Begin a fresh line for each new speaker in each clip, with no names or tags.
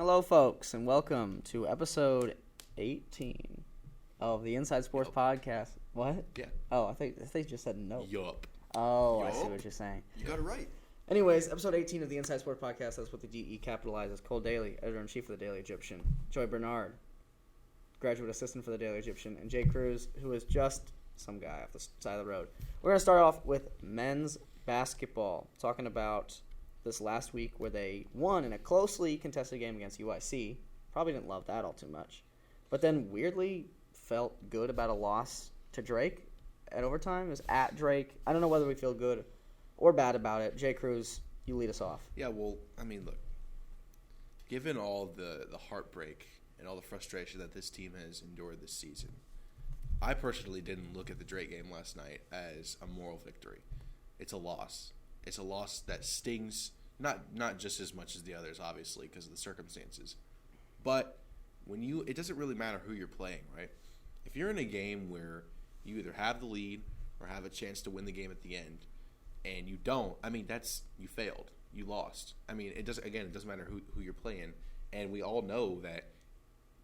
Hello, folks, and welcome to episode 18 of the Inside Sports Podcast. What?
Yeah.
Oh, I think you just said no.
Yup.
Oh, I see
Yup.
what you're saying.
You got it right.
Anyways, episode 18 of the Inside Sports Podcast. That's what the DE capitalizes. Cole Daly, editor-in-chief of the Daily Egyptian. Joy Bernard, graduate assistant for the Daily Egyptian. And Jay Cruz, who is just some guy off the side of the road. We're going to start off with men's basketball, talking about this last week where they won in a closely contested game against UIC. Probably didn't love that all too much. But then weirdly felt good about a loss to Drake at overtime. It was at Drake. I don't know whether we feel good or bad about it. Jay Cruz, you lead us off.
Yeah, well, I mean, look, given all the heartbreak and all the frustration that this team has endured this season, I personally didn't look at the Drake game last night as a moral victory. It's a loss. It's a loss that stings, not just as much as the others, obviously, because of the circumstances. But it doesn't really matter who you're playing, right? If you're in a game where you either have the lead or have a chance to win the game at the end, and you don't, I mean, you failed. You lost. I mean, it doesn't matter who you're playing. And we all know that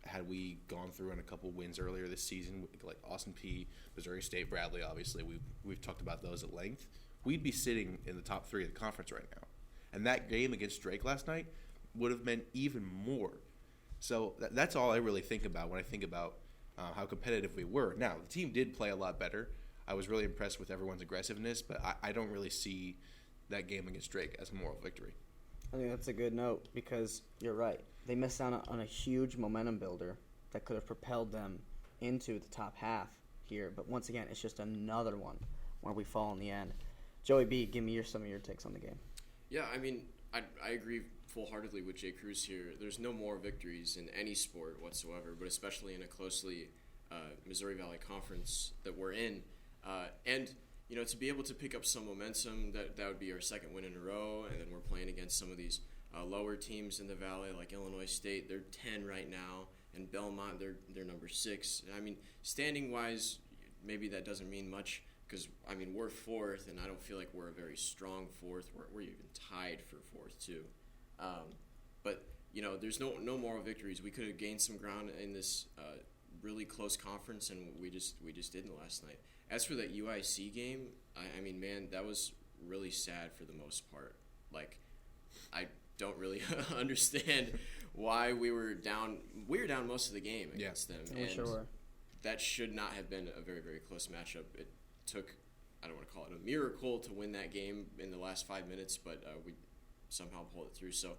had we gone through in a couple wins earlier this season, like Austin Peay, Missouri State, Bradley, obviously, we've talked about those at length, we'd be sitting in the top 3 of the conference right now. And that game against Drake last night would have meant even more. So that's all I really think about when I think about how competitive we were. Now, the team did play a lot better. I was really impressed with everyone's aggressiveness, but I don't really see that game against Drake as a moral victory.
I think that's a good note because you're right. They missed out on a huge momentum builder that could have propelled them into the top half here. But once again, it's just another one where we fall in the end. Joey B., give me some of your takes on the game.
Yeah, I mean, I agree full-heartedly with Jay Cruz here. There's no more victories in any sport whatsoever, but especially in a closely Missouri Valley Conference that we're in. And, you know, to be able to pick up some momentum, that would be our second win in a row, and then we're playing against some of these lower teams in the Valley, like Illinois State. They're 10 right now, and Belmont, they're number 6. I mean, standing-wise, maybe that doesn't mean much, because, I mean, we're 4th, and I don't feel like we're a very strong 4th. We're even tied for 4th, too. But, you know, there's no moral victories. We could have gained some ground in this really close conference, and we just didn't last night. As for that UIC game, I mean, man, that was really sad for the most part. Like, I don't really understand why we were down. We were down most of the game against them.
Yeah,
and
sure were.
That should not have been a very, very close matchup. It took, I don't want to call it a miracle to win that game in the last 5 minutes, but we somehow pulled it through. So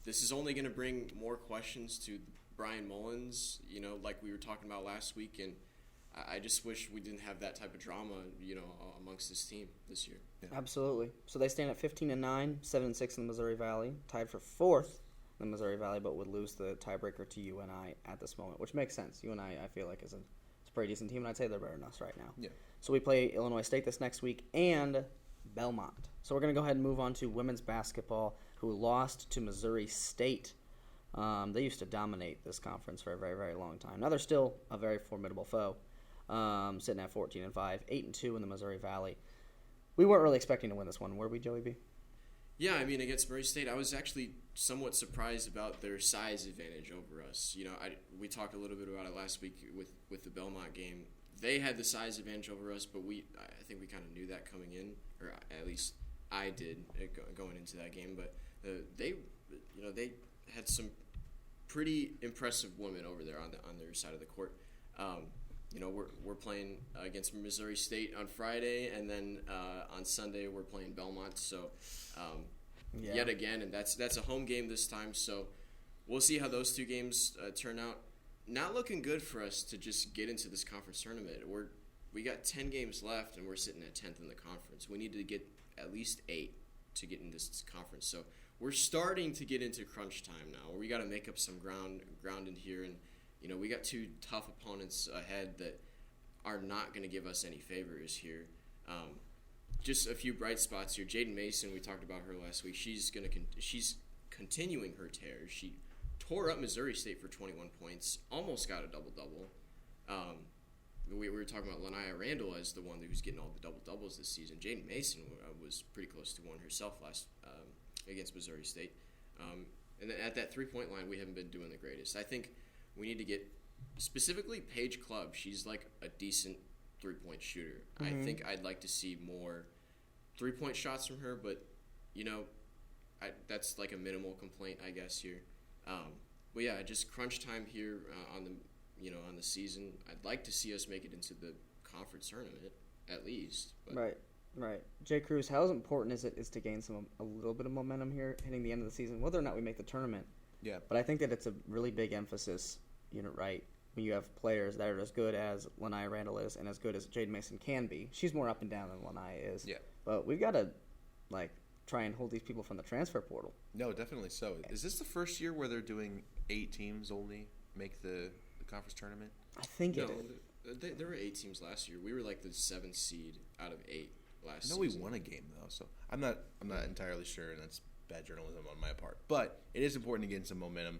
this is only going to bring more questions to Brian Mullins, you know, like we were talking about last week, and I just wish we didn't have that type of drama, you know, amongst this team this year.
Yeah. Absolutely. So they stand at 15-9, 7-6 in the Missouri Valley, tied for 4th in the Missouri Valley, but would lose the tiebreaker to UNI at this moment, which makes sense. UNI, I feel like, is a pretty decent team, and I'd say they're better than us right now.
Yeah.
So we play Illinois State this next week and Belmont. So we're going to go ahead and move on to women's basketball, who lost to Missouri State. They used to dominate this conference for a very, very long time. Now they're still a very formidable foe, sitting at 14-5, 8-2 in the Missouri Valley. We weren't really expecting to win this one, were we, Joey B?
Yeah, I mean, against Murray State, I was actually somewhat surprised about their size advantage over us. You know, we talked a little bit about it last week with the Belmont game. They had the size advantage over us, but I think we kind of knew that coming in, or at least I did going into that game. But they had some pretty impressive women over there on their side of the court. You know, we're playing against Missouri State on Friday, and then on Sunday we're playing Belmont. So yet again, and that's a home game this time. So we'll see how those two games turn out. Not looking good for us to just get into this conference tournament. We got 10 games left, and we're sitting at 10th in the conference. We need to get at least 8 to get in this conference. So we're starting to get into crunch time now. We got to make up some ground in here, and you know, we got 2 tough opponents ahead that are not going to give us any favors here. Just a few bright spots here. Jaden Mason, we talked about her last week. She's continuing her tear. She tore up Missouri State for 21 points, almost got a double-double. We were talking about Lanaya Randall as the one who's getting all the double-doubles this season. Jaden Mason was pretty close to one herself last against Missouri State. And then at that 3-point line, we haven't been doing the greatest. I think we need to get specifically Paige Clubb. She's like a decent 3-point shooter. I think I'd like to see more 3-point shots from her, but that's like a minimal complaint, I guess here. But yeah, just crunch time here on the season. I'd like to see us make it into the conference tournament at least. But.
Right. Jay Cruz, how important is it to gain a little bit of momentum here, hitting the end of the season, whether or not we make the tournament?
Yeah.
But I think that it's a really big emphasis, right? When you have players that are as good as Lanai Randall is and as good as Jaden Mason can be. She's more up and down than Lanai is.
Yeah.
But we've got to, try and hold these people from the transfer portal.
No, definitely so. Is this the first year where they're doing 8 teams only make the conference tournament?
I think it is.
There were 8 teams last year. We were like the 7th seed out of 8 last season.
No, we won a game though, so I'm not entirely sure, and that's bad journalism on my part. But it is important to gain some momentum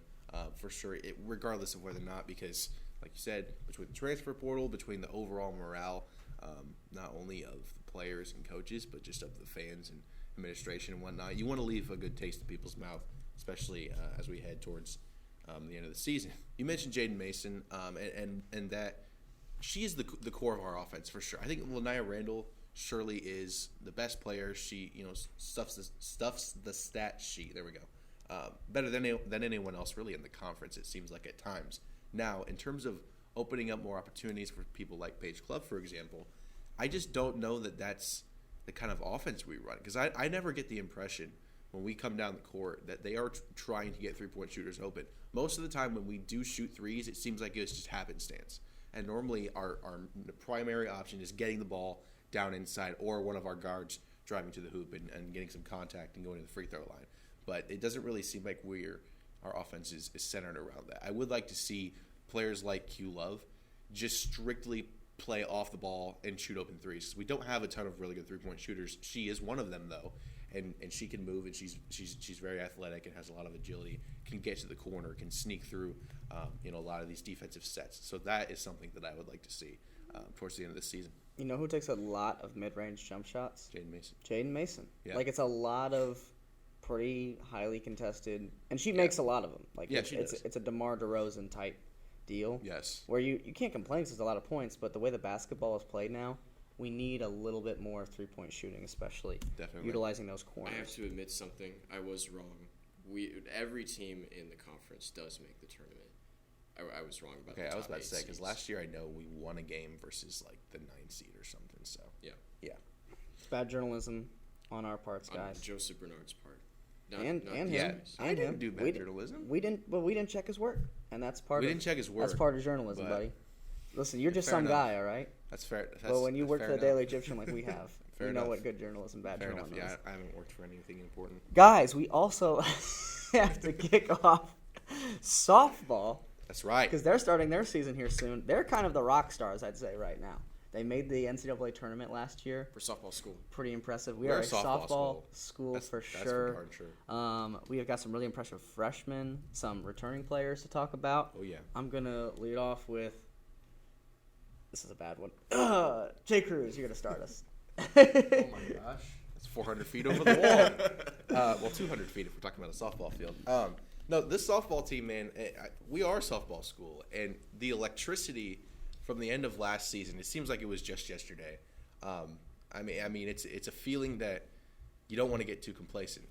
for sure, regardless of whether or not, because like you said, between the transfer portal, between the overall morale, not only of the players and coaches, but just of the fans and administration and whatnot, you want to leave a good taste in people's mouth, especially as we head towards the end of the season. You mentioned Jaden Mason, and that she is the core of our offense for sure. I think Lanai Randall surely is the best player. She, stuffs the stat sheet. There we go. Better than anyone else really in the conference, it seems like at times. Now, in terms of opening up more opportunities for people like Paige Clubb, for example, I just don't know that that's the kind of offense we run. Because I never get the impression when we come down the court that they are trying to get 3-point shooters open. Most of the time when we do shoot threes, it seems like it's just happenstance. And normally our primary option is getting the ball down inside, or one of our guards driving to the hoop and getting some contact and going to the free throw line. But it doesn't really seem like our offense is centered around that. I would like to see players like Q Love just strictly play off the ball and shoot open threes. We don't have a ton of really good 3-point shooters. She is one of them though, and she can move, and she's very athletic and has a lot of agility. Can get to the corner, can sneak through, a lot of these defensive sets. So that is something that I would like to see towards the end of the season.
You know who takes a lot of mid-range jump shots?
Jaden Mason. Yeah.
It's a lot of pretty highly contested, and she makes a lot of them. It's a DeMar DeRozan type deal.
Yes.
Where you can't complain because it's a lot of points, but the way the basketball is played now, we need a little bit more 3-point shooting, especially.
Definitely.
Utilizing those corners.
I have to admit something. I was wrong. Every team in the conference does make the tournament. I was wrong about that.
Okay, I was about to say, because last year I know we won a game versus the 9th seed or something. So
yeah.
It's bad journalism on our parts, guys.
On Joseph Bernard's part.
And him.
Yeah, I
and
didn't
him.
do bad journalism.
We didn't check his work, and that's part.
We didn't check his work.
That's part of journalism, buddy. Listen, you're just some guy, all right?
That's fair.
But when you work for the Daily Egyptian like we have, you know what good journalism, bad
fair
journalism
enough.
is.
Yeah, I haven't worked for anything important.
Guys, we also have to kick off softball.
That's right.
Because they're starting their season here soon. They're kind of the rock stars, I'd say, right now. They made the NCAA tournament last year.
For softball school.
Pretty impressive. We're a softball school for sure.
That's for darn sure.
We have got some really impressive freshmen, some returning players to talk about.
Oh, yeah.
I'm going to lead off with, this is a bad one. Jay Cruz, you're going to start us.
Oh, my gosh. That's 400 feet over the wall. 200 feet if we're talking about a softball field. No, this softball team, man, we are a softball school, and the electricity from the end of last season, it seems like it was just yesterday. I mean, it's a feeling that you don't want to get too complacent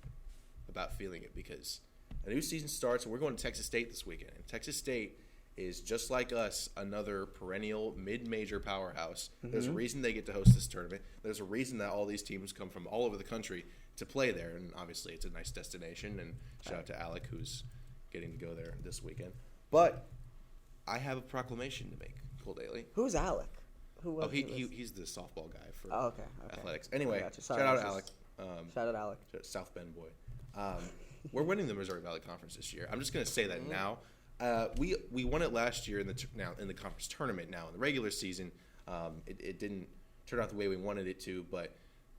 about feeling it, because a new season starts, and we're going to Texas State this weekend. And Texas State is just like us, another perennial mid-major powerhouse. Mm-hmm. There's a reason they get to host this tournament. There's a reason that all these teams come from all over the country to play there, and obviously it's a nice destination, and shout out to Alec, who's getting to go there this weekend. But I have a proclamation to make, Cole Daly.
Who's Alec?
He's the softball guy for athletics. Anyway, shout out to Alec.
Shout out Alec.
South Bend boy. We're winning the Missouri Valley Conference this year. I'm just going to say that now. We won it last year in the conference tournament. Now in the regular season, it didn't turn out the way we wanted it to, but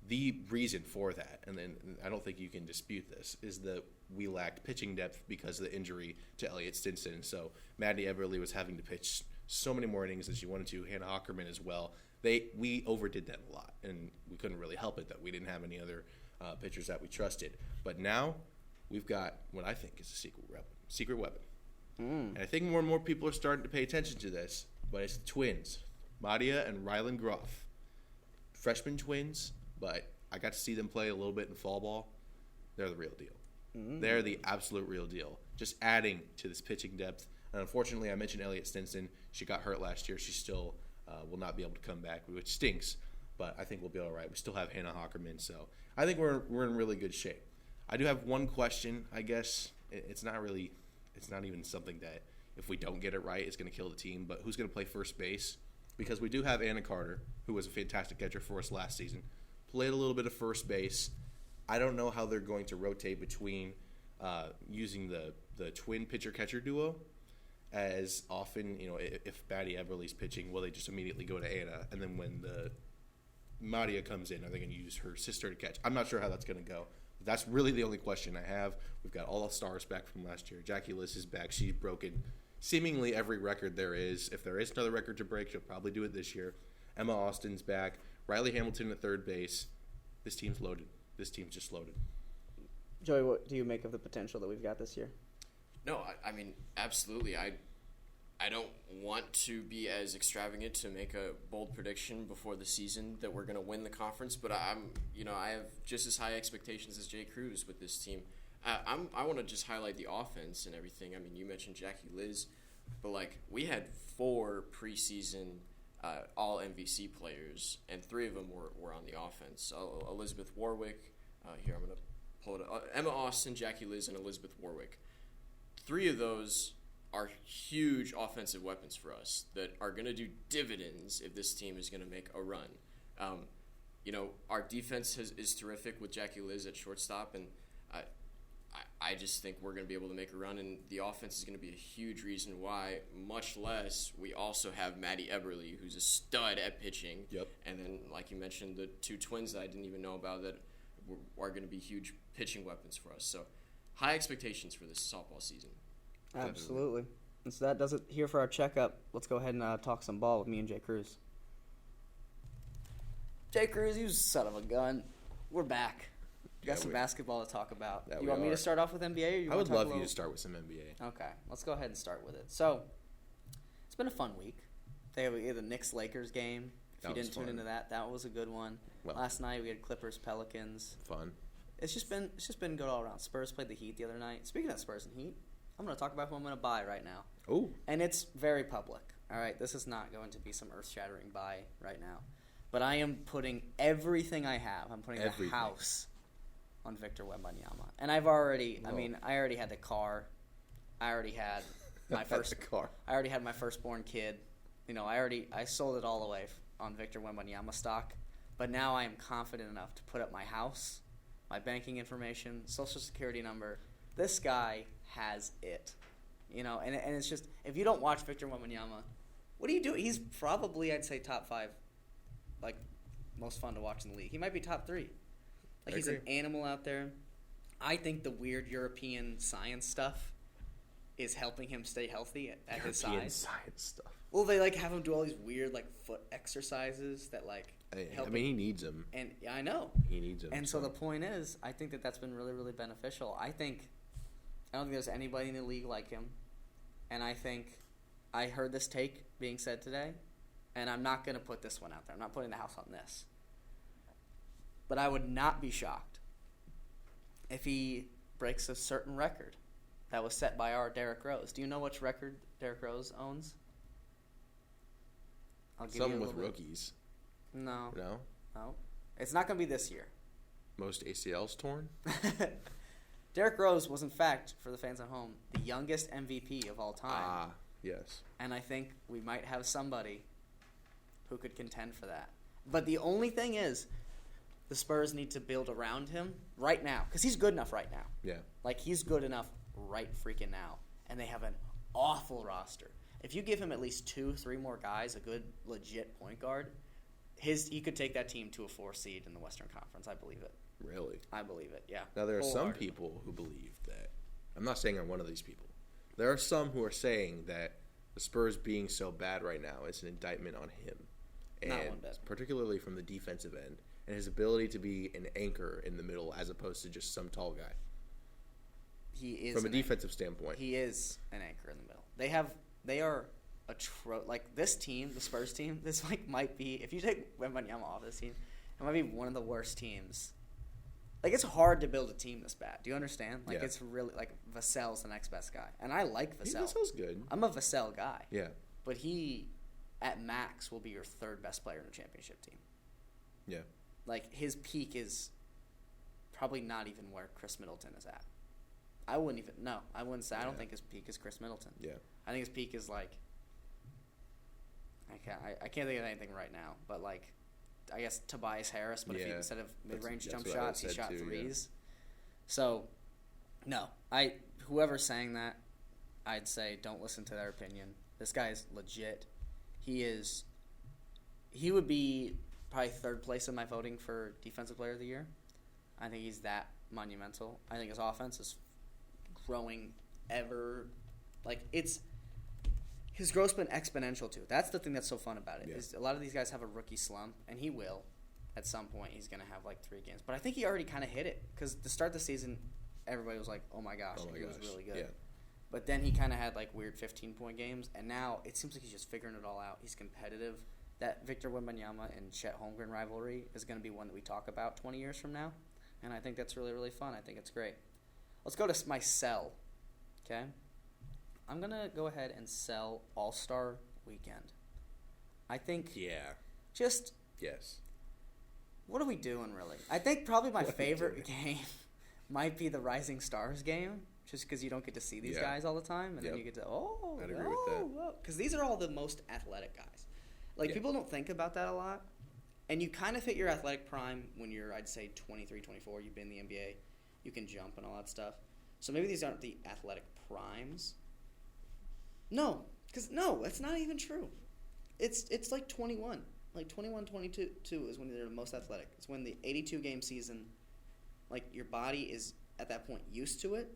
the reason for that, and then I don't think you can dispute this, is that we lacked pitching depth because of the injury to Elliott Stinson. So Maddie Everly was having to pitch so many more innings than she wanted to. Hannah Hockerman as well. We overdid that a lot, and we couldn't really help it that we didn't have any other pitchers that we trusted. But now we've got what I think is a secret weapon.
Mm.
And I think more and more people are starting to pay attention to this, but it's the twins, Madia and Rylan Groff. Freshman twins, but I got to see them play a little bit in fall ball. They're the real deal.
Mm.
They're the absolute real deal. Just adding to this pitching depth. And unfortunately, I mentioned Elliott Stinson. She got hurt last year. She still will not be able to come back, which stinks. But I think we'll be all right. We still have Hannah Hockerman, so I think we're in really good shape. I do have one question. I guess it's not even something that if we don't get it right, it's going to kill the team. But who's going to play first base? Because we do have Anna Carter, who was a fantastic catcher for us last season, played a little bit of first base. I don't know how they're going to rotate between using the twin pitcher-catcher duo as often. If Maddie Eberle's pitching, will they just immediately go to Anna? And then when the Madia comes in, are they going to use her sister to catch? I'm not sure how that's going to go. That's really the only question I have. We've got all the stars back from last year. Jackie Liss is back. She's broken seemingly every record there is. If there is another record to break, she'll probably do it this year. Emma Austin's back. Riley Hamilton at third base. This team's loaded. This team's just loaded.
Joey, what do you make of the potential that we've got this year?
No, I mean, absolutely. I don't want to be as extravagant to make a bold prediction before the season that we're going to win the conference, but I have just as high expectations as Jay Cruz with this team. I want to just highlight the offense and everything. I mean, you mentioned Jackie Liz, but we had 4 preseason all MVC players, and 3 of them were on the offense. Elizabeth Warwick, here I'm going to pull it up. Emma Austin, Jackie Liz, and Elizabeth Warwick. 3 of those are huge offensive weapons for us that are going to do dividends if this team is going to make a run. Our defense is terrific with Jackie Liz at shortstop, and I just think we're going to be able to make a run, and the offense is going to be a huge reason why, much less we also have Maddie Eberle, who's a stud at pitching.
Yep.
And then, like you mentioned, the 2 twins that I didn't even know about that are going to be huge pitching weapons for us. So high expectations for this softball season.
Absolutely. And so that does it here for our checkup. Let's go ahead and talk some ball with me and Jay Cruz. Jay Cruz, you son of a gun. We're back. We got some basketball to talk about. You want me to start off with NBA? Or
I would love you to start with some NBA.
Okay, let's go ahead and start with it. So, it's been a fun week. They have the Knicks-Lakers game. If you didn't tune into that was a good one. Well, last night we had Clippers-Pelicans.
Fun.
It's just been good all around. Spurs played the Heat the other night. Speaking of Spurs and Heat, I'm going to talk about who I'm going to buy right now.
Oh.
And it's very public. All right, this is not going to be some earth-shattering buy right now. But I am putting everything I have. I'm putting the house on Victor Wembanyama. And I already had the car. I already had my I already had my firstborn kid. I sold it all away on Victor Wembanyama stock. But now I am confident enough to put up my house, my banking information, social security number. This guy has it. And it's just, if you don't watch Victor Wembanyama, what do you do? He's probably, I'd say, top 5, most fun to watch in the league. He might be top 3. He's an animal out there. I think the weird European science stuff is helping him stay healthy at his size.
European science stuff.
Well, they have him do all these weird foot exercises that help him.
He needs them.
And I know
he needs them.
And so the point is, I think that's been really, really beneficial. I don't think there's anybody in the league like him. And I think I heard this take being said today, and I'm not going to put this one out there. I'm not putting the house on this. But I would not be shocked if he breaks a certain record that was set by our Derrick Rose. Do you know which record Derrick Rose owns?
Some with rookies.
No.
No?
No. It's not going to be this year.
Most ACLs torn?
Derrick Rose was, in fact, for the fans at home, the youngest MVP of all time.
Ah, yes.
And I think we might have somebody who could contend for that. But the only thing is, the Spurs need to build around him right now. Because he's good enough right now.
Yeah.
He's good enough right freaking now. And they have an awful roster. If you give him at least 2-3 more guys, a good, legit point guard, he could take that team to a 4 seed in the Western Conference. I believe it.
Really?
I believe it, yeah.
Now, there are some people who believe that. I'm not saying I'm one of these people. There are some who are saying that the Spurs being so bad right now is an indictment on him.
Not one bit.
Particularly from the defensive end. And his ability to be an anchor in the middle as opposed to just some tall guy.
he is
from a defensive standpoint.
He is an anchor in the middle. They are like this team, the Spurs team. This like might be, if you take Wembanyama off this team, it might be one of the worst teams. Like, it's hard to build a team this bad. Do you understand? Like, It's really, like, Vassell's the next best guy. And I like Vassell.
Vassell's good.
I'm a Vassell guy.
Yeah.
But he, at max, will be your third best player in the championship team.
Yeah.
Like, his peak is probably not even where Chris Middleton is at. I wouldn't say. I don't think his peak is Chris Middleton.
Yeah.
I think his peak is, like, I can't think of anything right now, but, like, I guess Tobias Harris, but if he, instead of mid-range jump shots, he shot threes. Yeah. So, no. Whoever's saying that, I'd say don't listen to their opinion. This guy is legit. He would be probably third place in my voting for Defensive Player of the Year. I think he's that monumental. I think his offense is growing ever. Like, his growth's been exponential, too. That's the thing that's so fun about it.
Yeah.
Is a lot of these guys have a rookie slump, and he will. At some point, he's going to have, like, 3 games. But I think he already kind of hit it. Because to start the season, everybody was like, oh, my gosh. He was really good.
Yeah.
But then he kind of had, like, weird 15-point games. And now it seems like he's just figuring it all out. He's competitive. That Victor Wembanyama and Chet Holmgren rivalry is going to be one that we talk about 20 years from now. And I think that's really, really fun. I think it's great. Let's go to my sell. Okay? I'm going to go ahead and sell All-Star Weekend. I think just...
Yes.
What are we doing, really? I think probably my favorite game might be the Rising Stars game, just because you don't get to see these guys all the time, and then you get to,
I'd agree with that.
Because these are all the most athletic guys. Like, people don't think about that a lot, and you kind of hit your athletic prime when you're, I'd say, 23, 24. You've been in the NBA. You can jump and all that stuff. So maybe these aren't the athletic primes. No, that's not even true. It's like 21. Like 21, 22 is when they're the most athletic. It's when the 82-game season, like, your body is at that point used to it,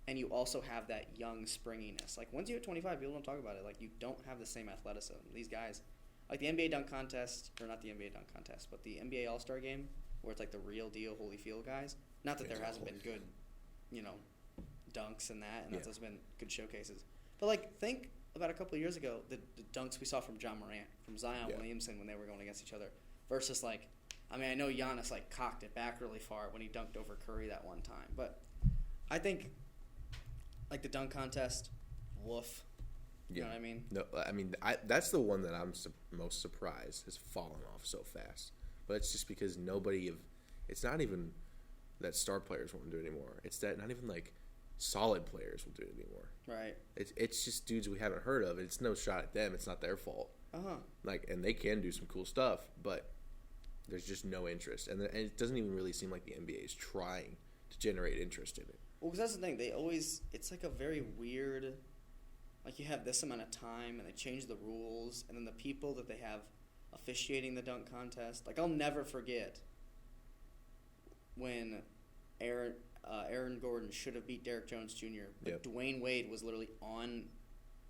and you also have that young springiness. Like, once you hit 25, people don't talk about it. Like, you don't have the same athleticism. These guys, like the NBA dunk contest, or not the NBA dunk contest, but the NBA All-Star game, where it's like the real deal Holyfield guys. Not that there hasn't been good, dunks and that, and that's been good showcases. But, like, think about a couple of years ago, the dunks we saw from John Morant, from Zion Williamson when they were going against each other, versus, like, I know Giannis, like, cocked it back really far when he dunked over Curry that one time. But I think, like, the dunk contest, woof. You know what I mean?
No, that's the one that I'm most surprised has fallen off so fast. But it's just because it's not even that star players won't do it anymore. It's that not even, like, solid players will do it anymore.
Right.
It's just dudes we haven't heard of. It's no shot at them. It's not their fault. Like, and they can do some cool stuff, but there's just no interest, and it doesn't even really seem like the NBA is trying to generate interest in it.
Well, because that's the thing. It's like a very weird, like, you have this amount of time, and they change the rules, and then the people that they have officiating the dunk contest. Like, I'll never forget when Aaron Gordon should have beat Derrick Jones Jr., but Dwayne Wade was literally on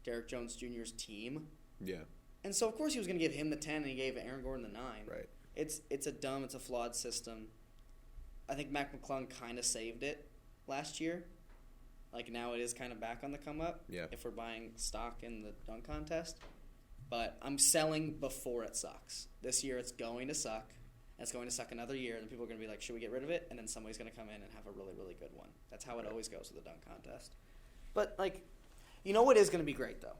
Derrick Jones Jr.'s team.
Yeah.
And so, of course, he was going to give him the 10, and he gave Aaron Gordon the 9.
Right.
It's a flawed system. I think Mac McClung kind of saved it last year. Like, now it is kind of back on the come-up if we're buying stock in the dunk contest. But I'm selling before it sucks. This year it's going to suck. It's going to suck another year, and people are going to be like, should we get rid of it? And then somebody's going to come in and have a really, really good one. That's how it always goes with the dunk contest. But, like, you know what is going to be great, though?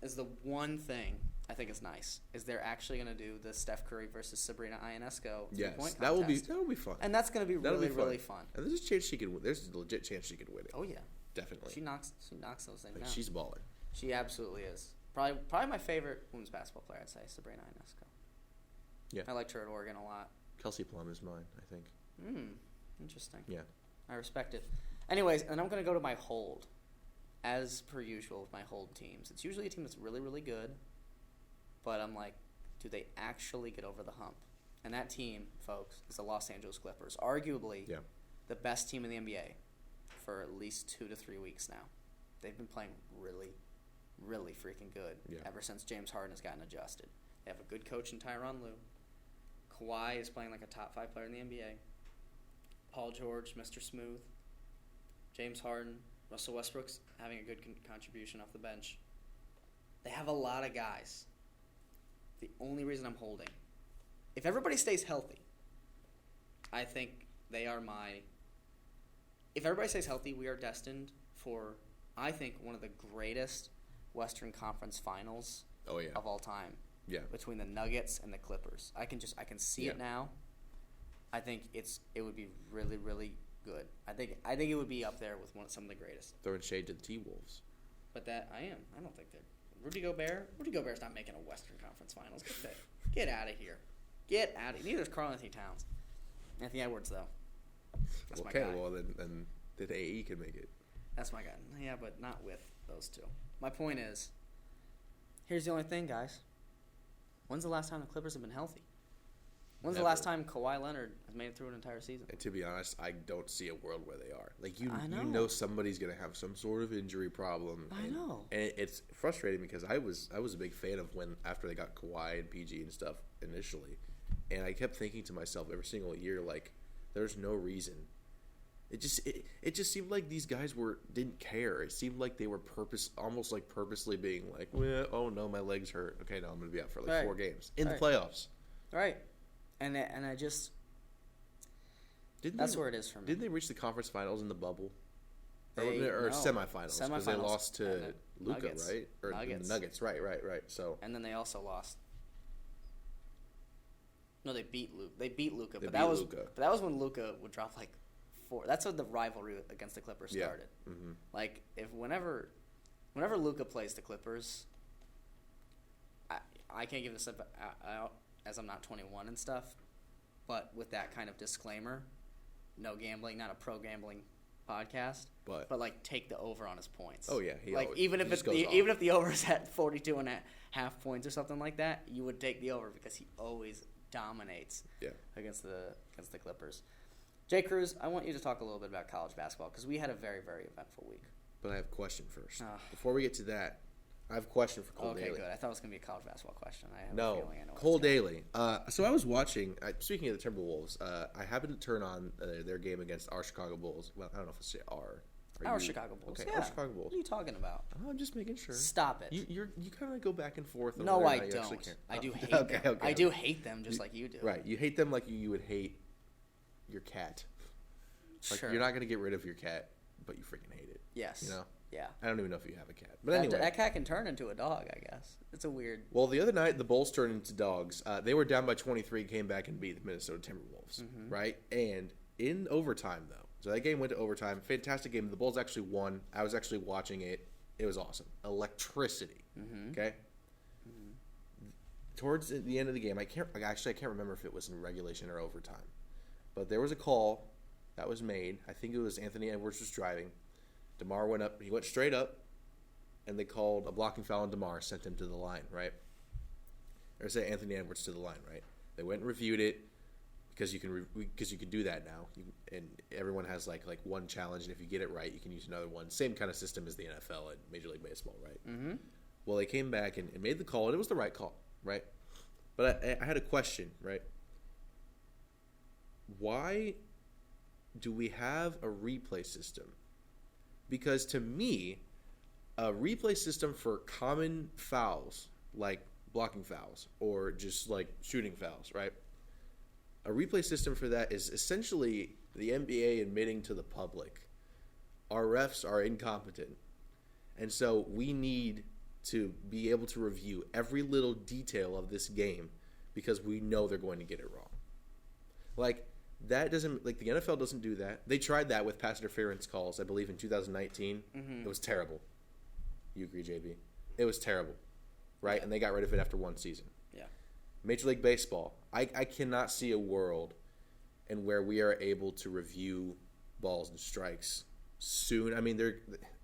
Is the one thing I think is nice is they're actually going to do the Steph Curry versus Sabrina Ionesco three-point contest.
That will be fun.
And that's going to be really fun.
And there's a chance she could. There's a legit chance she could win it.
Oh yeah,
definitely.
She knocks those things down.
She's a baller.
She absolutely is. Probably my favorite women's basketball player. I'd say Sabrina Ionesco.
Yeah,
I liked her at Oregon a lot.
Kelsey Plum is mine, I think.
Interesting.
Yeah,
I respect it. Anyways, and I'm going to go to my hold. As per usual with my hold teams. It's usually a team that's really, really good, but I'm like, do they actually get over the hump? And that team, folks, is the Los Angeles Clippers. Arguably the best team in the NBA for at least 2 to 3 weeks now. They've been playing really, really freaking good ever since James Harden has gotten adjusted. They have a good coach in Tyronn Lue. Kawhi is playing like a top 5 player in the NBA. Paul George, Mr. Smooth. James Harden, Russell Westbrook's having a good contribution off the bench. They have a lot of guys. The only reason I'm holding, if everybody stays healthy, I think they are my. If everybody stays healthy, we are destined for, I think, one of the greatest Western Conference Finals of all time.
Yeah.
Between the Nuggets and the Clippers, I can see it now. I think it would be really, really good. I think it would be up there with some of the greatest.
Throwing shade to the T-Wolves.
But I don't think they're. Rudy Gobert's not making a Western Conference Finals. Get out of here. Get out of here. Neither is Karl-Anthony Towns. Anthony Edwards, though. That's my guy.
Okay, well, then the AE can make it.
That's my guy. Yeah, but not with those two. My point is, here's the only thing, guys. When's the last time the Clippers have been healthy? When's the last time Kawhi Leonard has made it through an entire season?
And to be honest, I don't see a world where they are. Like you know somebody's gonna have some sort of injury problem.
I know.
And it's frustrating because I was a big fan of when after they got Kawhi and PG and stuff initially, and I kept thinking to myself every single year like, there's no reason. It just seemed like these guys didn't care. It seemed like they were almost like purposely being like, well, oh no, my legs hurt. Okay, no, I'm gonna be out for like 4 games in the playoffs.
Right. And I just that's where it is for me.
Didn't they reach the conference finals in the bubble? Or
no.
Semifinals because they lost to Luka, right? Or
Nuggets.
The Nuggets, right. So
and then they also lost. No, they beat Luka.
Luka.
But that was when Luka would drop like 4. That's when the rivalry against the Clippers started.
Yeah. Mm-hmm.
Like whenever Luka plays the Clippers, I can't give this up out as I'm not 21 and stuff, but with that kind of disclaimer, no gambling, not a pro gambling podcast, but like take the over on his points.
Oh yeah,
even if the over is at 42.5 points or something like that, you would take the over because he always dominates against the Clippers. Jay Cruz, I want you to talk a little bit about college basketball because we had a very, very eventful week.
But I have a question first. Before we get to that, I have a question for Cole Daly.
Okay, good. I thought it was going to be a college basketball question. I have a feeling I know
Cole Daly. So I was watching, speaking of the Timberwolves, I happened to turn on their game against our Chicago Bulls. Well, I don't know if it's our
Chicago Bulls.
Okay,
yeah.
our Chicago Bulls.
What are you talking about?
Oh, I'm just making sure.
Stop it.
You kind of go back and forth.
No, I don't. I do hate them. Okay. I do hate them just like you do.
Right. You hate them like you would hate your cat. Like,
sure.
You're not going to get rid of your cat, but you freaking hate it.
Yes.
You know?
Yeah.
I don't even know if you have a cat. But anyway.
That cat can turn into a dog, I guess. It's a weird...
Well, the other night, the Bulls turned into dogs. They were down by 23, came back and beat the Minnesota Timberwolves, right? And in overtime, though. So that game went to overtime. Fantastic game. The Bulls actually won. I was actually watching it. It was awesome. Electricity. Okay? Towards the end of the game, I can't remember if it was in regulation or overtime. But there was a call that was made. I think it was Anthony Edwards was driving. DeMar went up. He went straight up, and they called a blocking foul on DeMar, sent him to the line, right? Or say Anthony Edwards to the line, right? They went and reviewed it because you can do that now, and everyone has like one challenge, and if you get it right, you can use another one. Same kind of system as the NFL and Major League Baseball, right? Mm-hmm. Well, they came back and made the call, and it was the right call, right? But I had a question, right? Why do we have a replay system? Because to me, a replay system for common fouls, like blocking fouls or just like shooting fouls, right? A replay system for that is essentially the NBA admitting to the public, our refs are incompetent. And so we need to be able to review every little detail of this game because we know they're going to get it wrong. Like, that doesn't, like, the NFL doesn't do that. They tried that with pass interference calls, I believe, in 2019. It was terrible. You agree, JB? It was terrible, right? Yeah. And they got rid of it after one season.
Yeah.
Major League Baseball. I cannot see a world in where we are able to review balls and strikes soon. I mean, they're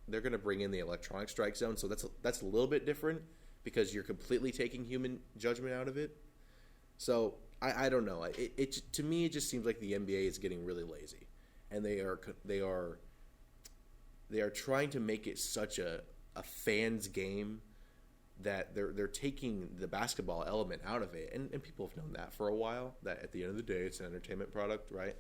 going to bring in the electronic strike zone, so that's a little bit different because you're completely taking human judgment out of it. So I don't know. It to me it just seems like the NBA is getting really lazy, and they are trying to make it such a fans game that they're taking the basketball element out of it, and people have known that for a while. That at the end of the day, it's an entertainment product, right?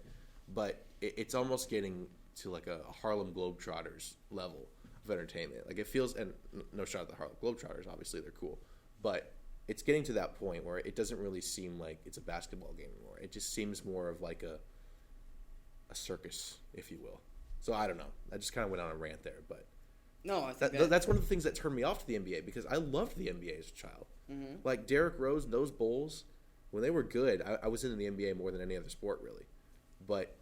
But it's almost getting to like a Harlem Globetrotters level of entertainment. Like it feels, and no shot at the Harlem Globetrotters, obviously they're cool, but it's getting to that point where it doesn't really seem like it's a basketball game anymore. It just seems more of like a circus, if you will. So I don't know. I just kind of went on a rant there, but
No, I think
that's one of the things that turned me off to the NBA, because I loved the NBA as a child.
Mm-hmm.
Like Derrick Rose, those Bulls, when they were good, I was into the NBA more than any other sport, really. But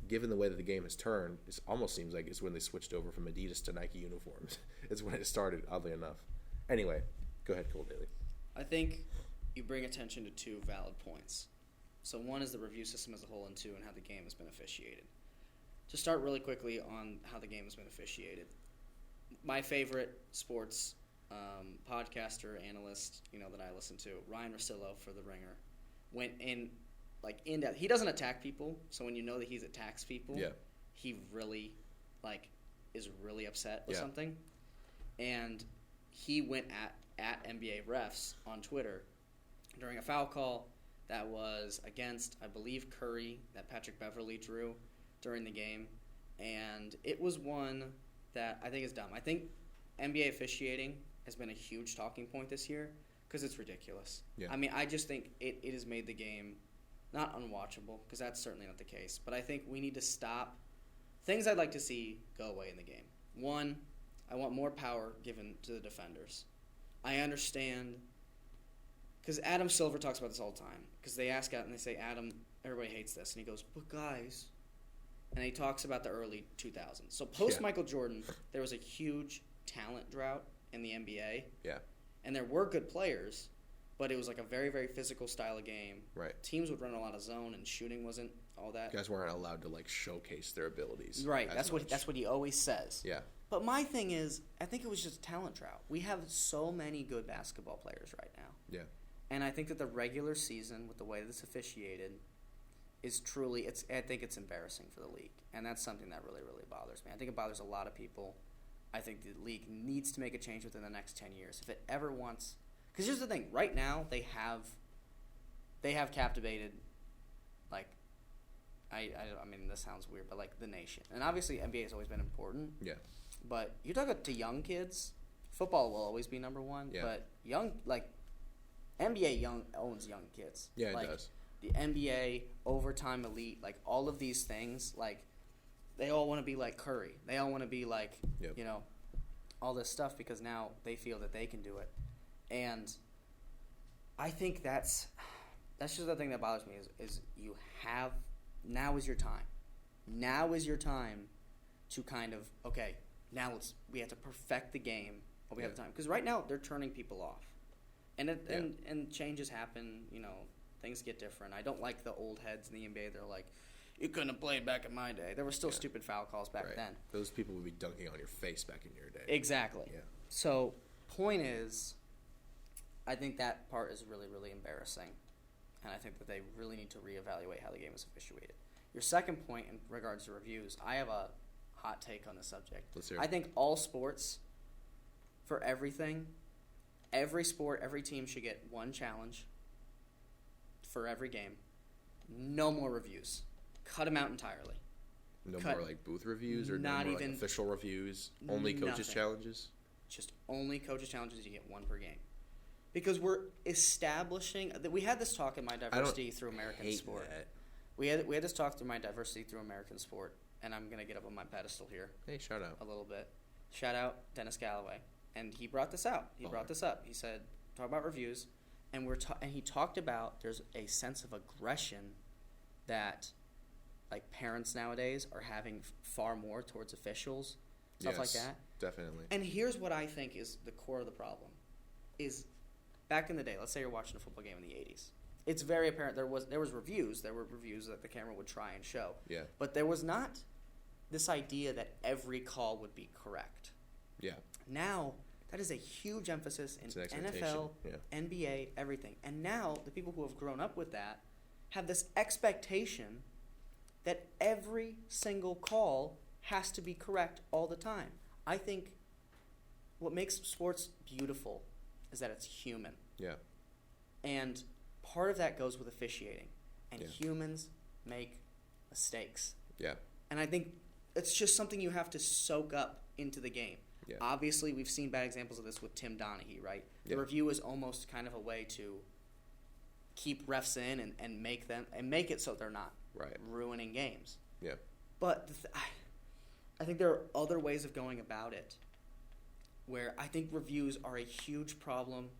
given the way that the game has turned, it almost seems like it's when they switched over from Adidas to Nike uniforms. It's when it started, oddly enough. Anyway, go ahead, Cole Daly.
I think you bring attention to two valid points. So one is the review system as a whole, and two, and how the game has been officiated. To start really quickly on how the game has been officiated, my favorite sports podcaster, analyst, that I listen to, Ryan Russillo for The Ringer, went in, in-depth. He doesn't attack people, so when you know that he attacks people, he really, is really upset with something. And he went at NBA refs on Twitter during a foul call that was against, I believe, Curry, that Patrick Beverley drew during the game. And it was one that I think is dumb. I think NBA officiating has been a huge talking point this year because it's ridiculous.
Yeah.
I mean, I just think it has made the game not unwatchable, because that's certainly not the case. But I think we need to stop things I'd like to see go away in the game. One, I want more power given to the defenders. I understand, because Adam Silver talks about this all the time, because they ask out and they say, Adam, everybody hates this. And he goes, but guys, and he talks about the early 2000s. So post-Michael Jordan, there was a huge talent drought in the NBA.
Yeah.
And there were good players, but it was like a very, very physical style of game.
Right.
Teams would run a lot of zone, and shooting wasn't all that.
Guys weren't allowed to showcase their abilities.
Right. That's what he always says.
Yeah.
But my thing is, I think it was just a talent drought. We have so many good basketball players right now.
Yeah.
And I think that the regular season, with the way that it's officiated, is truly, I think it's embarrassing for the league. And that's something that really, really bothers me. I think it bothers a lot of people. I think the league needs to make a change within the next 10 years. If it ever wants... Because here's the thing. Right now, they have captivated, I mean, this sounds weird, but, the nation. And obviously, NBA has always been important.
Yeah.
But you talk to young kids, football will always be number one.
Yeah.
But NBA owns young kids.
Yeah, it does.
The NBA, overtime elite, all of these things, they all want to be like Curry. They all want to be all this stuff, because now they feel that they can do it. And I think that's just the thing that bothers me is you have, now is your time. Now is your time to kind of, okay, now we have to perfect the game while we have the time. Because right now they're turning people off. And changes happen, things get different. I don't like the old heads in the NBA. They're like, you couldn't have played back in my day. There were still stupid foul calls back then.
Those people would be dunking on your face back in your day.
Exactly.
Yeah.
So, point is, I think that part is really, really embarrassing. And I think that they really need to reevaluate how the game is officiated. Your second point in regards to reviews, I have a hot take on the subject.
Let's hear it.
I think all sports, for everything, every sport, every team should get one challenge for every game. No more reviews. Cut them out entirely.
No more booth reviews, or no more official reviews? Only coaches' challenges?
Just only coaches' challenges. You get one per game. Because we're establishing... We had this talk in My Diversity Through American Sport.
That.
We had this talk through My Diversity Through American Sport. And I'm going to get up on my pedestal here.
Hey, shout out.
A little bit. Shout out Dennis Galloway. And he brought this out. He brought this up. He said, talk about reviews. And and he talked about there's a sense of aggression that parents nowadays are having far more towards officials, stuff like that.
Definitely.
And here's what I think is the core of the problem. Is back in the day, let's say you're watching a football game in the 80s. It's very apparent there was reviews. There were reviews that the camera would try and show.
Yeah.
But there was not this idea that every call would be correct.
Yeah.
Now, that is a huge emphasis in NFL, NBA, everything. And now, the people who have grown up with that have this expectation that every single call has to be correct all the time. I think what makes sports beautiful is that it's human.
Yeah.
And part of that goes with officiating. And
Yeah.
humans make mistakes.
Yeah.
And I think it's just something you have to soak up into the game.
Yeah.
Obviously, we've seen bad examples of this with Tim Donaghy, right? The
Yeah.
review is almost kind of a way to keep refs in and make it so they're not
Right.
ruining games.
Yeah.
But I think there are other ways of going about it where I think reviews are a huge problem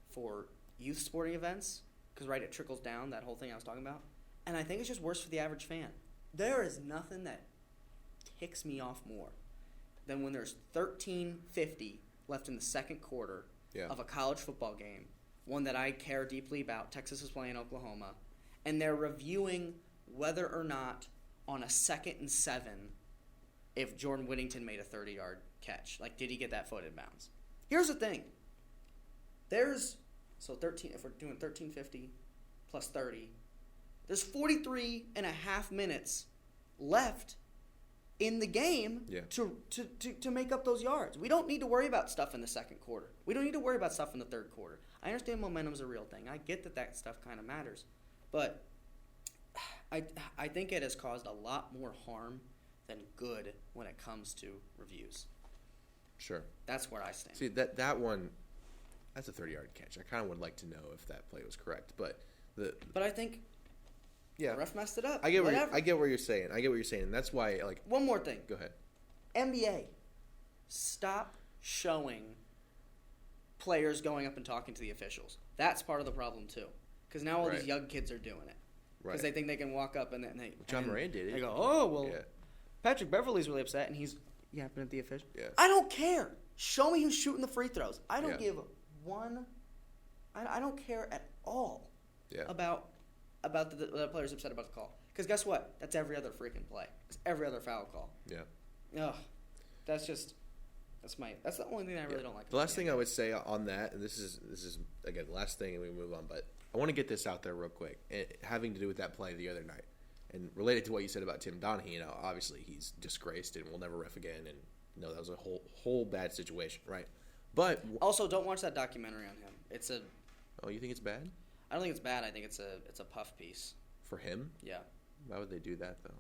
for youth sporting events because, right, it trickles down, that whole thing I was talking about. And I think it's just worse for the average fan. There is nothing that ticks me off more than when there's 13:50 left in the second quarter
Yeah.
of a college football game, one that I care deeply about. Texas is playing Oklahoma, and they're reviewing whether or not on a 2nd and 7 if Jordan Whittington made a 30-yard catch. Like, did he get that foot in bounds? Here's the thing. If we're doing 13:50 plus 30, there's 43 and a half minutes left in the game
Yeah.
to make up those yards. We don't need to worry about stuff in the second quarter. We don't need to worry about stuff in the third quarter. I understand momentum's a real thing. I get that stuff kind of matters. But I think it has caused a lot more harm than good when it comes to reviews.
Sure.
That's where I stand.
See, that one, that's a 30-yard catch. I kind of would like to know if that play was correct. But
I think
yeah,
the ref messed it up.
I get
Whatever.
what you're saying. And that's why, like,
One more thing.
go ahead.
NBA, stop showing players going up and talking to the officials. That's part of the problem too, because now all
Right.
these young kids are doing it because
Right.
they think they can walk up and then
John Moran did it.
They go, oh well,
Yeah.
Patrick Beverley's really upset and he's yapping at the official.
Yeah.
I don't care. Show me who's shooting the free throws. I don't
Yeah.
give one. I don't care at all
Yeah.
about the players upset about the call. Because guess what? That's every other freaking play. It's every other foul call.
Yeah.
Ugh, that's the only thing I really don't like.
The last thing I would say on that, and this is again the last thing, and we move on, but I want to get this out there real quick, having to do with that play the other night, and related to what you said about Tim Donaghy. You know, obviously he's disgraced and will never ref again, and that was a whole bad situation, right? But
Also, don't watch that documentary on him.
oh, you think it's bad
I don't think it's bad. I think it's a puff piece.
for him?
Yeah,
Why would they do that though?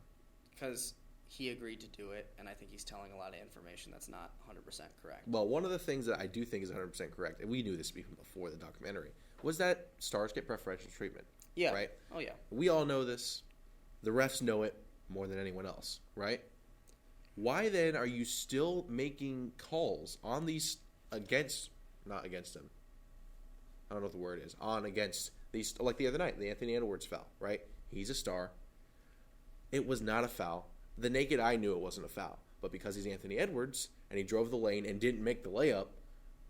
because he agreed to do it, and I think he's telling a lot of information that's not 100% correct.
Well, one of the things that I do think is 100% correct, and we knew this even before the documentary, was that stars get preferential treatment.
Yeah.
Right?
Oh yeah.
We all know this. The refs know it more than anyone else, right? Why then are you still making calls on these not against them? I don't know what the word is. Against these, like the other night, the Anthony Edwards foul, right? He's a star. It was not a foul. The naked eye knew it wasn't a foul. But because he's Anthony Edwards and he drove the lane and didn't make the layup,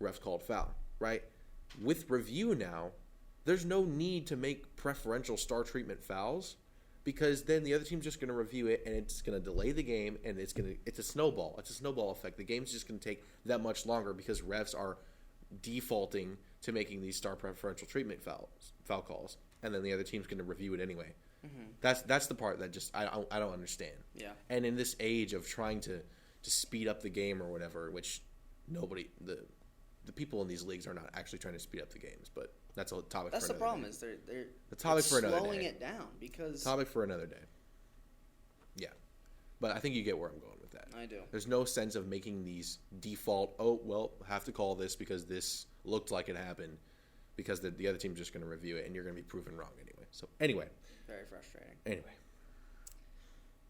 refs called foul, right? With review now, there's no need to make preferential star treatment fouls because then the other team's just going to review it and it's going to delay the game and it's a snowball. It's a snowball effect. The game's just going to take that much longer because refs are defaulting to making these star preferential treatment foul calls, and then the other team's going to review it anyway.
Mm-hmm.
That's the part that just I don't understand.
Yeah.
And in this age of trying to speed up the game or whatever, which nobody the people in these leagues are not actually trying to speed up the games, but that's a topic.
That's
for
the
another
problem
day.
is they're
The topic for another
slowing
day.
it down because
Topic for another day. Yeah, but I think you get where I'm going with that.
I do.
There's no sense of making these default. Oh well, have to call this because this looked like it happened, because the other team's just going to review it and you're going to be proven wrong anyway. So anyway.
Very frustrating.
Anyway.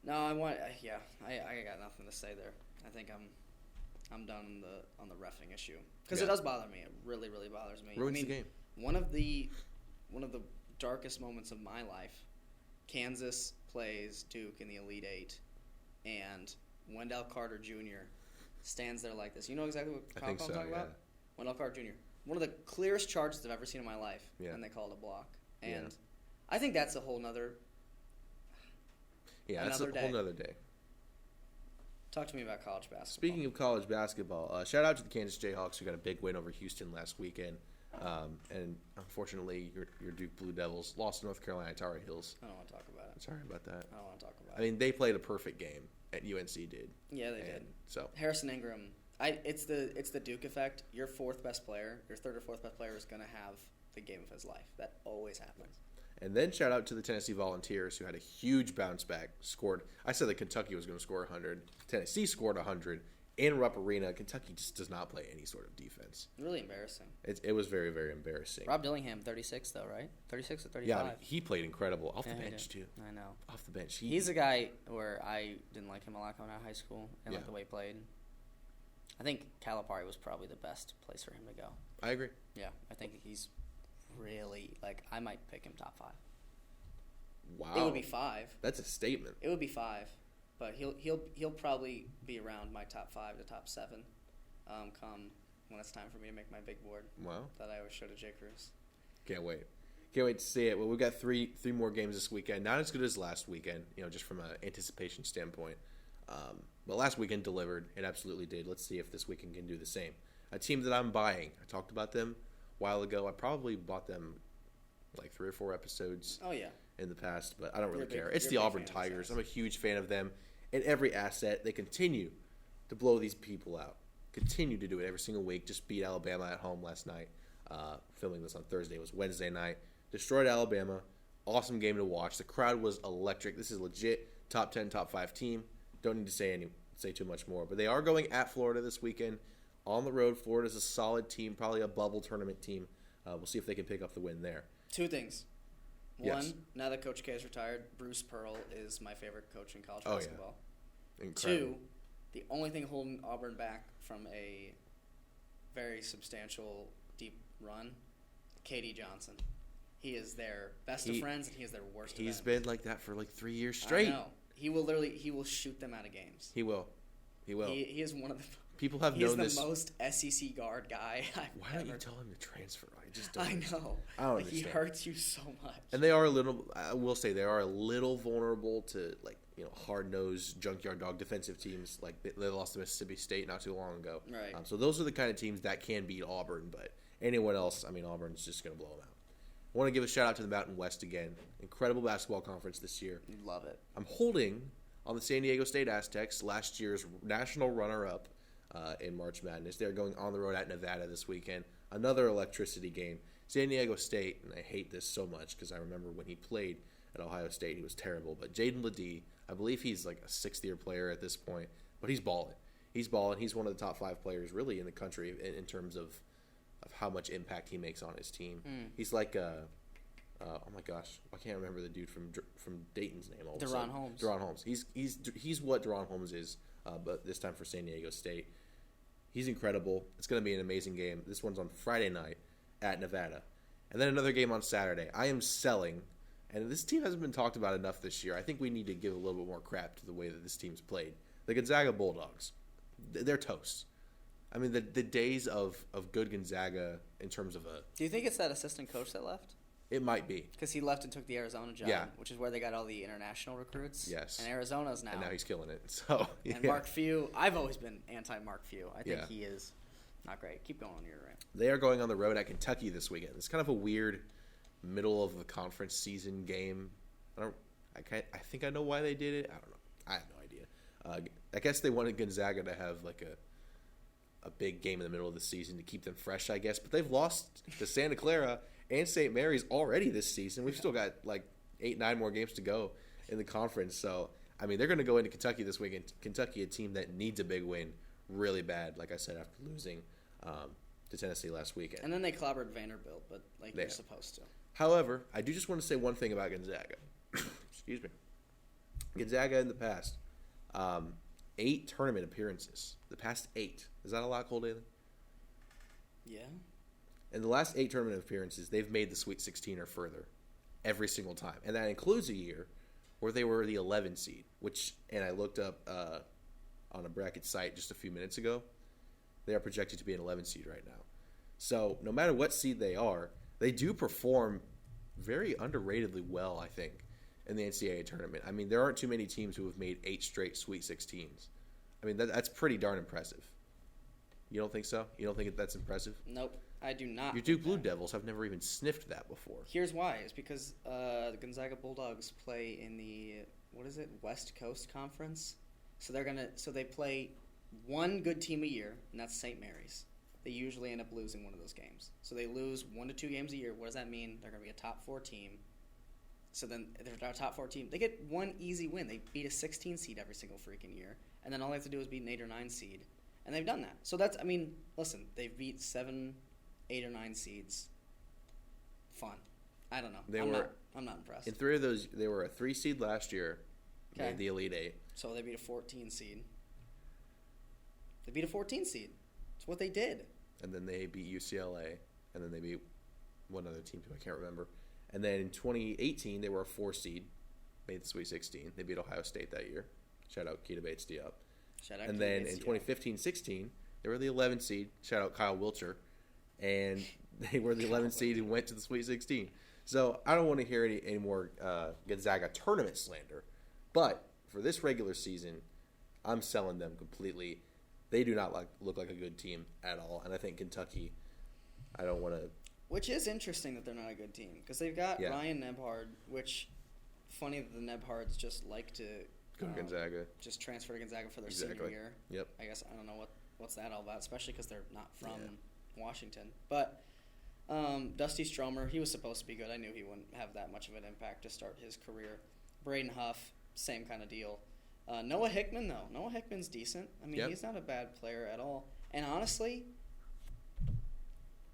No, I got nothing to say there. I think I'm done on the reffing issue because
Yeah.
it does bother me. It really, really bothers me.
Ruins the game.
One of the darkest moments of my life, Kansas plays Duke in the Elite Eight, and Wendell Carter Jr. stands there like this. You know exactly what
I
foul
think
call
so.
I'm talking
Yeah.
about? Wendell Carter Jr. One of the clearest charges I've ever seen in my life,
Yeah.
and they called a block. And
Yeah.
I think that's a whole nother.
Yeah, that's a
Another
whole
day.
nother day.
Talk to me about college basketball.
Speaking of college basketball, shout out to the Kansas Jayhawks who got a big win over Houston last weekend. And unfortunately, your Duke Blue Devils lost to North Carolina Tar Heels.
I don't want to talk about it.
Sorry about that.
I don't want to talk about
I mean, they played a perfect game at UNC did.
Yeah, they
And
did.
So
Harrison Ingram. It's the Duke effect. Your fourth best player, your third or fourth best player is going to have the game of his life. That always happens.
And then shout out to the Tennessee Volunteers, who had a huge bounce back. I said that Kentucky was going to score 100. Tennessee scored 100 in Rupp Arena. Kentucky just does not play any sort of defense.
Really embarrassing.
It was very, very embarrassing.
Rob Dillingham, 36 though, right? 36 or 35?
Yeah, he played incredible. Off the bench, too.
I know.
Off the bench.
He's a guy where I didn't like him a lot coming out of high school and like the way he played. I think Calipari was probably the best place for him to go.
I agree.
Yeah, I think he's really, I might pick him top 5.
Wow.
It would be 5.
That's a statement.
It would be 5, but he'll probably be around my top 5 to top 7 come when it's time for me to make my big board.
Wow.
That I always show to J. Cruz.
Can't wait. Can't wait to see it. Well, we've got three more games this weekend. Not as good as last weekend, just from an anticipation standpoint. But last weekend delivered. It absolutely did. Let's see if this weekend can do the same. A team that I'm buying. I talked about them a while ago. I probably bought them like 3 or 4 episodes.
Oh, yeah.
In the past, but I don't really care. It's
you're
the
a big
Auburn
fan of
Tigers.
these
I'm a huge fan of them. And every asset, they continue to blow these people out. Continue to do it every single week. Just beat Alabama at home last night. Filming this on Thursday. It was Wednesday night. Destroyed Alabama. Awesome game to watch. The crowd was electric. This is legit top 10, top 5 team. Don't need to say too much more. But they are going at Florida this weekend. On the road, Florida's a solid team, probably a bubble tournament team. We'll see if they can pick up the win there.
2 things.
Yes.
One, now that Coach K is retired, Bruce Pearl is my favorite coach in college
Oh,
basketball.
Yeah. Incredible.
2, the only thing holding Auburn back from a very substantial deep run, KD Johnson. He is their best of friends, and he is their worst of enemies.
He's been like that for like 3 years straight.
I know. He will shoot them out of games.
He will. He
He is one of the.
People have known this.
He's the most SEC guard guy
Why don't you tell him to transfer? I just don't.
I know.
I don't
He
understand.
hurts you so much.
And they are a little. I will say they are a little vulnerable to hard-nosed junkyard dog defensive teams. Like they lost to Mississippi State not too long ago.
Right.
So those are the kind of teams that can beat Auburn. But anyone else, Auburn's just going to blow them out. I want to give a shout out to the Mountain West again. Incredible basketball conference this year.
Love it.
I'm holding on the San Diego State Aztecs, last year's national runner-up in March Madness. They're going on the road at Nevada this weekend. Another electricity game. San Diego State, and I hate this so much because I remember when he played at Ohio State, he was terrible. But Jaden Ledee, I believe he's like a 6th-year player at this point, but he's balling. He's balling. He's one of the top 5 players really in the country in terms of how much impact he makes on his team. He's like oh my gosh, I can't remember the dude from Dayton's name.
Deron Holmes.
Deron Holmes. He's what Deron Holmes is, but this time for San Diego State. He's incredible. It's going to be an amazing game. This one's on Friday night at Nevada, and then another game on Saturday. I am selling, and this team hasn't been talked about enough this year. I think we need to give a little bit more crap to the way that this team's played. The Gonzaga Bulldogs, they're toast. The days of good Gonzaga in terms of
Do you think it's that assistant coach that left?
it might be.
Because he left and took the Arizona job,
Yeah.
which is where they got all the international recruits.
Yes.
And Arizona's now.
And now he's killing it. So
And
yeah.
Mark Few, I've always been anti-Mark Few. I think
Yeah.
he is not great. Keep going on your rant.
They are going on the road at Kentucky this weekend. It's kind of a weird middle of the conference season game. I think I know why they did it. I don't know. I have no idea. I guess they wanted Gonzaga to have like a big game in the middle of the season to keep them fresh, I guess. But they've lost to Santa Clara and St. Mary's already this season. We've still got like 8-9 more games to go in the conference. So, they're going to go into Kentucky this weekend. Kentucky, a team that needs a big win really bad, like I said, after losing to Tennessee last weekend.
And then they clobbered Vanderbilt, but
Yeah.
you're supposed to.
However, I do just want to say one thing about Gonzaga. Excuse me. Gonzaga in the past, 8 tournament appearances. The past 8. Is that a lot, Cole Daly?
Yeah.
In the last 8 tournament appearances, they've made the Sweet 16 or further every single time. And that includes a year where they were the 11 seed, and I looked up on a bracket site just a few minutes ago, they are projected to be an 11 seed right now. So no matter what seed they are, they do perform very underratedly well, I think, in the NCAA tournament. There aren't too many teams who have made 8 straight Sweet 16s. That's pretty darn impressive. You don't think so? You don't think that's impressive?
Nope, I do not.
Your Duke Blue Devils have never even sniffed that before.
Here's why. It's because the Gonzaga Bulldogs play in the, West Coast Conference. So they play one good team a year, and that's St. Mary's. They usually end up losing one of those games. So they lose 1 to 2 games a year. What does that mean? They're going to be a top 4 team. So then they're our top 4 team. They get one easy win. They beat a 16 seed every single freaking year. And then all they have to do is beat an 8 or 9 seed. And they've done that. So that's, I mean, listen, they've beat 7, 8, or 9 seeds. Fun. I don't know. I'm not impressed.
In 3 of those, they were a 3 seed last year.
Okay.
Made the Elite 8.
So they beat a 14 seed. They beat a 14 seed. That's what they did.
And then they beat UCLA. And then they beat one other team, I can't remember. And then in 2018, they were a 4 seed. Made the Sweet 16. They beat Ohio State that year. Shout out Keita Bates-Diop. And then in 2015-16, they were the 11 seed. Shout out Kyle Wilcher. And they were the 11 seed and went to the Sweet 16. So I don't want to hear any more Gonzaga tournament slander. But for this regular season, I'm selling them completely. They do not look like a good team at all. And I think Kentucky, I don't want to.
Which is interesting that they're not a good team. Because they've got Ryan Nebhard, which, funny that the Nebhards just like to
go to Gonzaga.
Just transfer to Gonzaga for their senior year.
Yep.
I guess I don't know what's that all about, especially because they're not from Washington. But Dusty Stromer, he was supposed to be good. I knew he wouldn't have that much of an impact to start his career. Braden Huff, same kind of deal. Noah Hickman, though. Noah Hickman's decent. I mean, he's not a bad player at all. And honestly,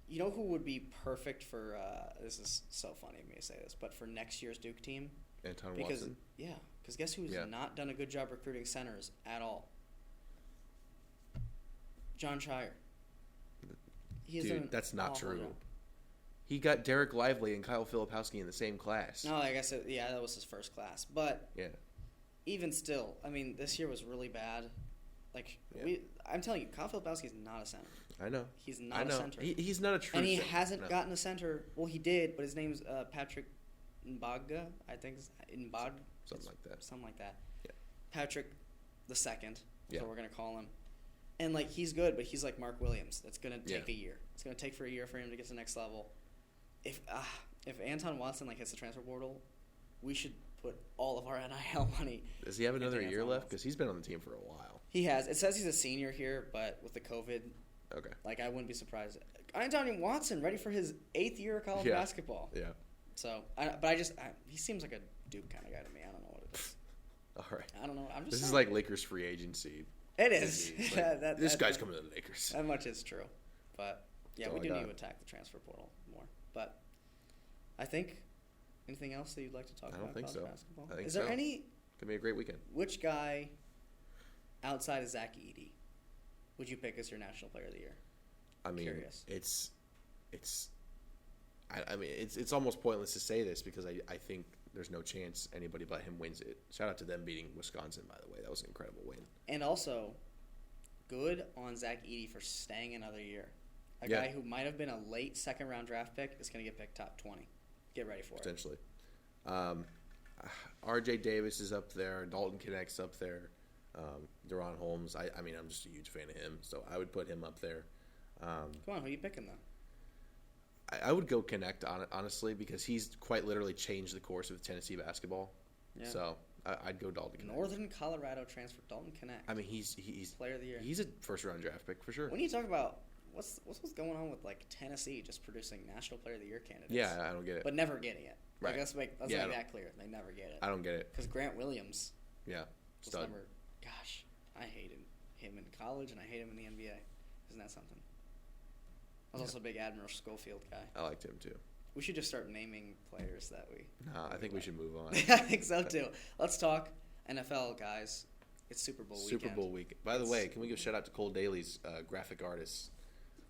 you know who would be perfect for this is so funny of me to say this, but for next year's Duke team?
Anton Watson.
Yeah, because guess who's not done a good job recruiting centers at all? John Shire.
Dude, that's not true. Job. He got Derek Lively and Kyle Filipowski in the same class.
No, I guess that was his first class. But even still, I mean, this year was really bad. Like I'm telling you, Kyle Filipowski is not a center.
I know.
He's not a center.
He's not a true.
And he
center.
hasn't gotten a center. Well, he did, but his name's Patrick Mbaga, I think. Mbag.
Something like that.
Something like that.
Yeah.
Patrick the second. That's what we're gonna call him. And like he's good, but he's like Mark Williams. That's gonna take a year. It's gonna take for a year for him to get to the next level. If Anton Watson like hits the transfer portal, we should put all of our NIL money.
Does he have another year left? Because he's been on the team for a while.
He has. It says he's a senior here, but with the COVID, like I wouldn't be surprised. Anton Watson ready for his 8th year of college basketball.
Yeah.
So, he seems like a Duke kind of guy to me. I don't know what it is.
All right.
I don't know. I'm just.
This is like Lakers free agency.
It is.
Like, this guy's coming to the Lakers.
That much is true, but we do need to attack the transfer portal more. But I think anything else that you'd like to talk about?
I don't think so.
Basketball?
I think
is there any?
Could be a great weekend.
Which guy outside of Zach Edey would you pick as your National Player of the Year?
I mean,
Curious.
I mean, it's almost pointless to say this because I think there's no chance anybody but him wins it. Shout out to them beating Wisconsin, by the way. That was an incredible win.
And also, good on Zach Edey for staying another year. A guy who might have been a late second-round draft pick is going to get picked top 20. Get ready for it.
Potentially. R.J. Davis is up there. Dalton Connect's up there. Deron Holmes. I mean, I'm just a huge fan of him, so I would put him up there.
Come on, who are you picking, though?
I would go Connect, honestly, because he's quite literally changed the course of Tennessee basketball. Yeah. So I'd go Dalton Connect.
Northern Colorado transfer Dalton Connect.
I mean, he's
Player of the Year.
He's a first-round draft pick for sure.
When you talk about what's going on with like Tennessee just producing National Player of the Year candidates?
Yeah, I don't get it.
But never getting it.
Right.
Like, let's make that clear. They never get it.
I don't get it.
Because Grant Williams.
Yeah. Stud.
Gosh, I hated him in college and I hate him in the NBA. Isn't that something? I was also a big Admiral Schofield guy.
I liked him too.
We should just start naming players that we.
No, I think we should move on.
I think so too. Let's talk NFL, guys. It's Super Bowl weekend.
Super Bowl week. By the way, can we give a shout out to Cole Daly's graphic artist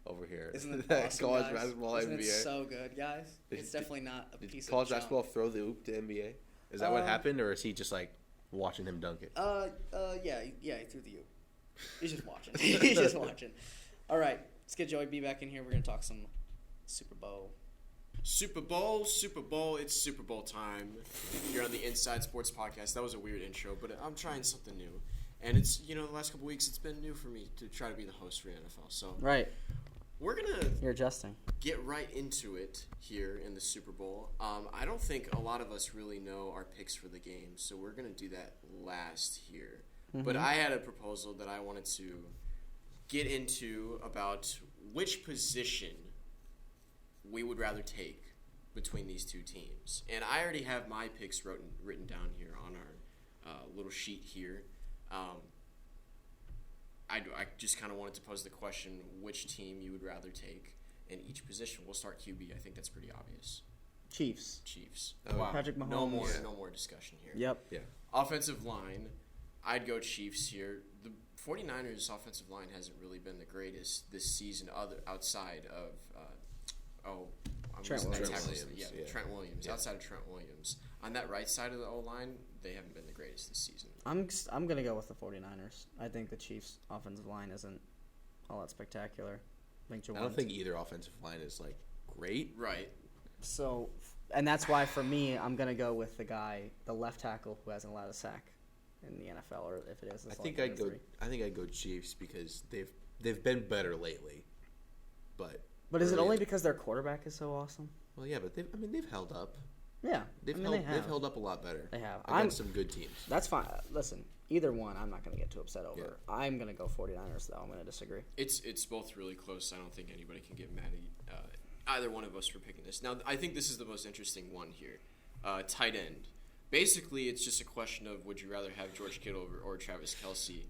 over here?
Isn't it awesome,
college
guys?
basketball
Isn't
NBA?
It so good, guys. It's definitely not a piece of
college basketball throw the oop to NBA? Is that what happened, or is he just like watching him dunk it?
Yeah, he threw the oop. He's just watching. He's just watching. All right, let's get Joey B back in here. We're gonna talk some Super Bowl.
Super Bowl, it's Super Bowl time. You're on the Inside Sports Podcast. That was a weird intro, but I'm trying something new. And it's, the last couple weeks, it's been new for me to try to be the host for the NFL. So
right.
We're going to
You're adjusting.
Get right into it here in the Super Bowl. I don't think a lot of us really know our picks for the game, so we're going to do that last here. Mm-hmm. But I had a proposal that I wanted to get into about which position we would rather take between these two teams. And I already have my picks written down here on our little sheet here. I just kind of wanted to pose the question, which team you would rather take in each position. We'll start QB. I think that's pretty obvious.
Chiefs.
Oh, wow.
Patrick Mahomes.
No more discussion here.
Yep.
Yeah.
Offensive line, I'd go Chiefs here. The 49ers offensive line hasn't really been the greatest this season outside of
Trent Williams.
Trent Williams.
Yeah.
Outside of Trent Williams. On that right side of the O-line, they haven't been the greatest this season.
I'm going to go with the 49ers. I think the Chiefs' offensive line isn't all that spectacular. I
don't think either offensive line is, like, great.
Right.
So, and that's why for me, I'm going to go with the left tackle who hasn't allowed a sack in the NFL, or if it is,
I think I'd go Chiefs because they've been better lately. But
is it only because their quarterback is so awesome?
Well, yeah, but they've held up.
Yeah,
They've held up a lot better.
They have
against some good teams.
That's fine. Listen, either one, I'm not going to get too upset over.
Yeah.
I'm going to go 49ers, though. I'm going to disagree.
It's both really close. I don't think anybody can get mad at either one of us for picking this. Now, I think this is the most interesting one here. Tight end. Basically, it's just a question of would you rather have George Kittle or Travis Kelce.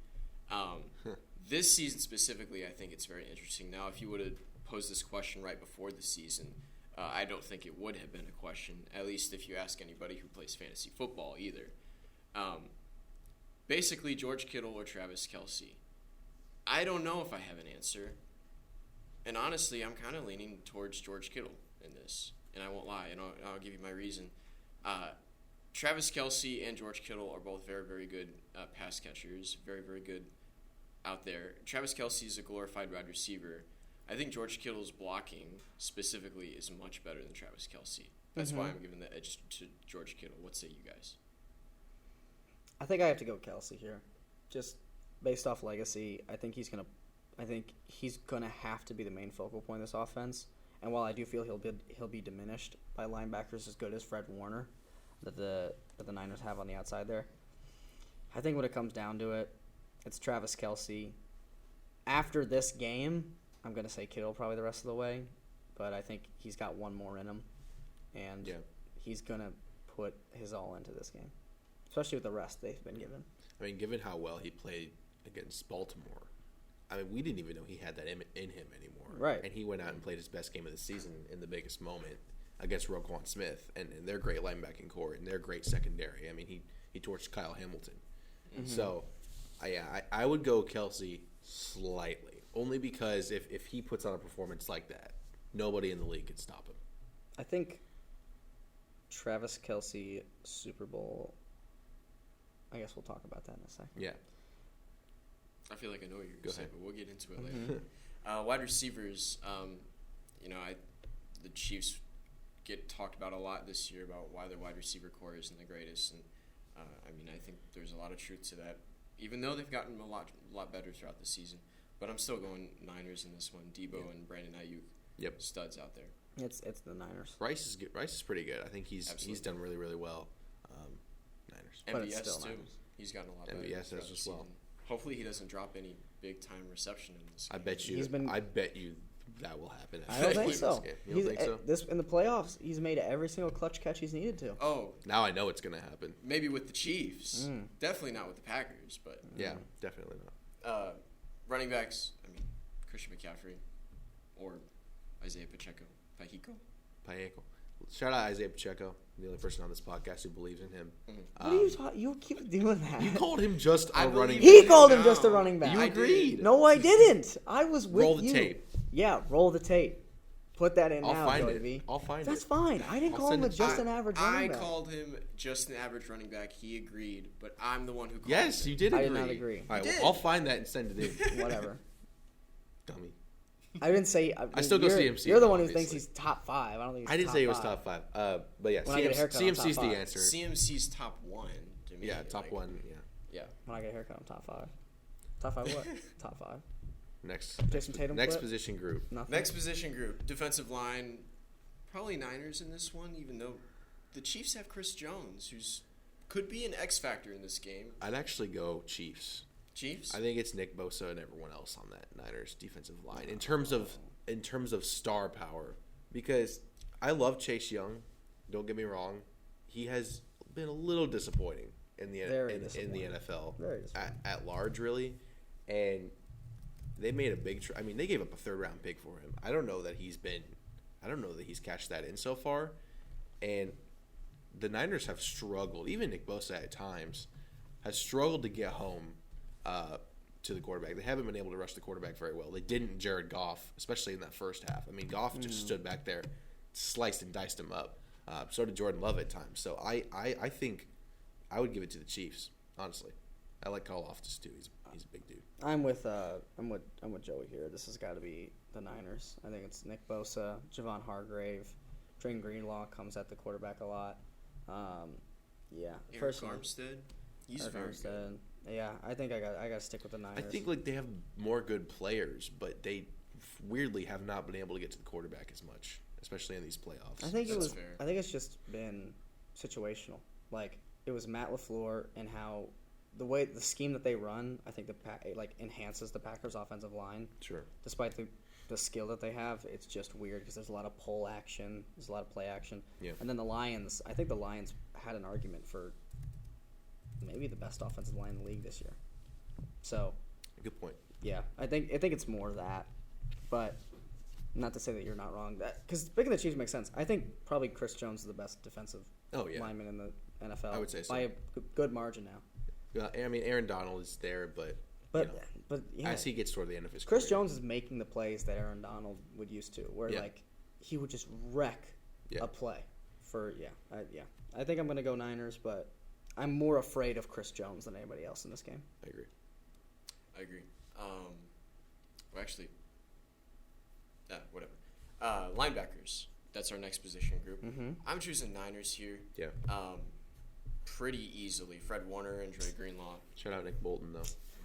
This season specifically, I think it's very interesting. Now, if you would have posed this question right before the season, I don't think it would have been a question, at least if you ask anybody who plays fantasy football either. Basically, George Kittle or Travis Kelce. I don't know if I have an answer. And honestly, I'm kind of leaning towards George Kittle in this. And I won't lie, and I'll give you my reason. Travis Kelce and George Kittle are both very, very good pass catchers, very, very good out there. Travis Kelce is a glorified wide receiver. I think George Kittle's blocking specifically is much better than Travis Kelce. That's why I'm giving the edge to George Kittle. What say you guys?
I think I have to go Kelce here, just based off legacy. I think he's gonna have to be the main focal point of this offense. And while I do feel he'll be diminished by linebackers as good as Fred Warner that the Niners have on the outside there, I think when it comes down to it, it's Travis Kelce. After this game, I'm going to say Kittle probably the rest of the way, but I think he's got one more in him, and he's going to put his all into this game, especially with the rest they've been given.
I mean, given how well he played against Baltimore, I mean, we didn't even know he had that in him anymore.
Right.
And he went out and played his best game of the season in the biggest moment against Roquan Smith and their great linebacking core and their great secondary. I mean, he torched Kyle Hamilton. Mm-hmm. So, I would go Kelce slightly, only because if he puts on a performance like that, nobody in the league can stop him.
I think Travis Kelce Super Bowl, I guess we'll talk about that in a second.
Yeah.
I feel like I know what you're going to say, but we'll get into it later. Wide receivers, the Chiefs get talked about a lot this year about why their wide receiver core isn't the greatest, and I think there's a lot of truth to that, even though they've gotten a lot better throughout the season. But I'm still going Niners in this one. Debo and Brandon Ayuk, studs out there.
It's the Niners.
Rice is good. Rice is pretty good. I think he's done really, really well. Niners.
But it's
MVS
still
too.
Niners.
He's gotten a lot better.
MVS has as well.
Hopefully he doesn't drop any big time reception in this game.
I bet you that will happen.
I don't think so.
You don't think so?
This in the playoffs, he's made every single clutch catch he's needed to.
Oh,
now I know it's going to happen.
Maybe with the Chiefs. Definitely not with the Packers, but
yeah, definitely not.
Running backs, Christian McCaffrey or Isaiah Pacheco.
Pacheco. Shout out Isaiah Pacheco, the only person on this podcast who believes in him.
What are you talking? You keep doing that.
You called him just a running back.
He called him just a running back.
You agreed.
No, I didn't. I was with you.
Roll the tape.
Yeah, roll the tape. Put that in
I'll
now,
find
Joey
it.
V.
I'll find
That's
it.
fine. I didn't call him just an average running back.
I called him just an average running back. He agreed, but I'm the one who called him.
Yes, you did agree.
I did not agree.
All right,
You did.
I'll find that and send it in.
Whatever.
Dummy.
I didn't say.
I still go CMC.
You're the one who
obviously.
thinks he's top 5. I don't think.
I didn't say he was top 5. But yeah,
When I get a haircut, I'm
CMC's
top
the
5.
answer.
CMC's top 1 to me.
Yeah, top 1. Yeah.
Yeah.
When I get a haircut, I'm top 5. Top 5 what? Top 5.
Jason
Tatum
Next
flip?
position group.
Nothing.
Next position group, defensive line, probably Niners in this one, even though the Chiefs have Chris Jones, who's could be an X factor in this game.
I'd actually go Chiefs.
Chiefs?
I think it's Nick Bosa and everyone else on that Niners defensive line in terms of star power, because I love Chase Young. Don't get me wrong. He has been a little disappointing in the in the NFL at large, really. And they made a big. They gave up a 3rd-round pick for him. I don't know that he's cashed that in so far. And the Niners have struggled. Even Nick Bosa at times has struggled to get home to the quarterback. They haven't been able to rush the quarterback very well. They didn't Jared Goff, especially in that first half. Goff just stood back there, sliced and diced him up. So did Jordan Love at times. So I think I would give it to the Chiefs, honestly. I like Karlaftis too. He's a big dude.
I'm with Joey here. This has got to be the Niners. I think it's Nick Bosa, Javon Hargrave, Drain Greenlaw comes at the quarterback a lot. Yeah,
Eric Armstead. He's very good.
Yeah, I think I got to stick with the Niners.
I think they have more good players, but they weirdly have not been able to get to the quarterback as much, especially in these playoffs.
I think it's just been situational. Like it was Matt LaFleur and how the scheme that they run, I think enhances the Packers' offensive line.
Sure.
Despite the skill that they have, it's just weird because there's a lot of pull action, there's a lot of play action.
Yeah.
And then the Lions, I think the Lions had an argument for maybe the best offensive line in the league this year. So,
good point.
Yeah, I think it's more that, but not to say that you're not wrong. That because picking the Chiefs makes sense. I think probably Chris Jones is the best defensive lineman in the NFL.
I would say so
by a good margin now.
Aaron Donald is there, but as he gets toward the end of his
Chris
career.
Jones is making the plays that Aaron Donald would used to, where he would just wreck a play. I think I'm gonna go Niners, but I'm more afraid of Chris Jones than anybody else in this game.
I agree.
Whatever. Linebackers. That's our next position group.
Mm-hmm.
I'm choosing Niners here.
Yeah.
Pretty easily. Fred Warner and Dre Greenlaw.
Shout out Nick Bolton though.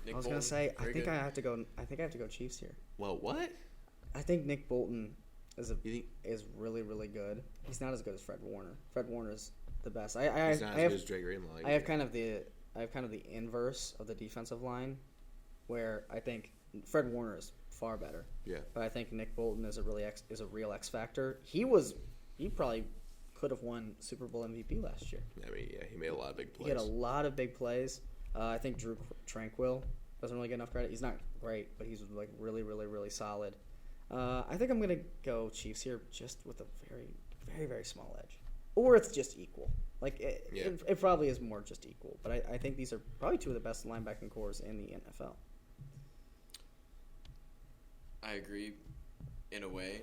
I was gonna say I think I have to go Chiefs here.
Well, what?
I think Nick Bolton is really, really good. He's not as good as Fred Warner. Fred Warner is the best.
He's not as good as Dre Greenlaw.
I have kind of the inverse of the defensive line, where I think Fred Warner is far better.
Yeah.
But I think Nick Bolton is a real X factor. He probably could have won Super Bowl MVP last year.
He made a lot of big plays.
He had a lot of big plays. I think Drew Tranquil doesn't really get enough credit. He's not great, but he's like really, really, really solid. I think I'm gonna go Chiefs here, just with a very, very, very small edge, or it's just equal. Like it probably is more just equal. But I think these are probably two of the best linebacking cores in the NFL.
I agree, in a way.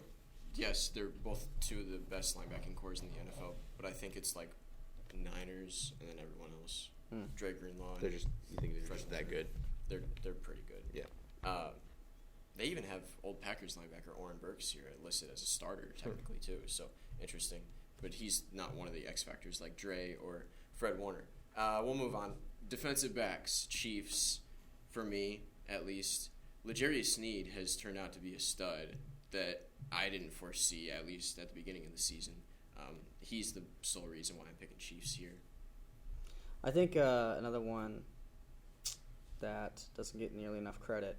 Yes, they're both two of the best linebacking cores in the NFL, but I think it's like Niners and then everyone else. Dre Greenlaw.
You think they're just that good?
They're pretty good.
Yeah.
They even have old Packers linebacker Oren Burks here listed as a starter technically too. So interesting, but he's not one of the X factors like Dre or Fred Warner. We'll move on. Defensive backs, Chiefs, for me at least. L'Jarius Sneed has turned out to be a stud that I didn't foresee, at least at the beginning of the season. He's the sole reason why I'm picking Chiefs here.
I think another one that doesn't get nearly enough credit,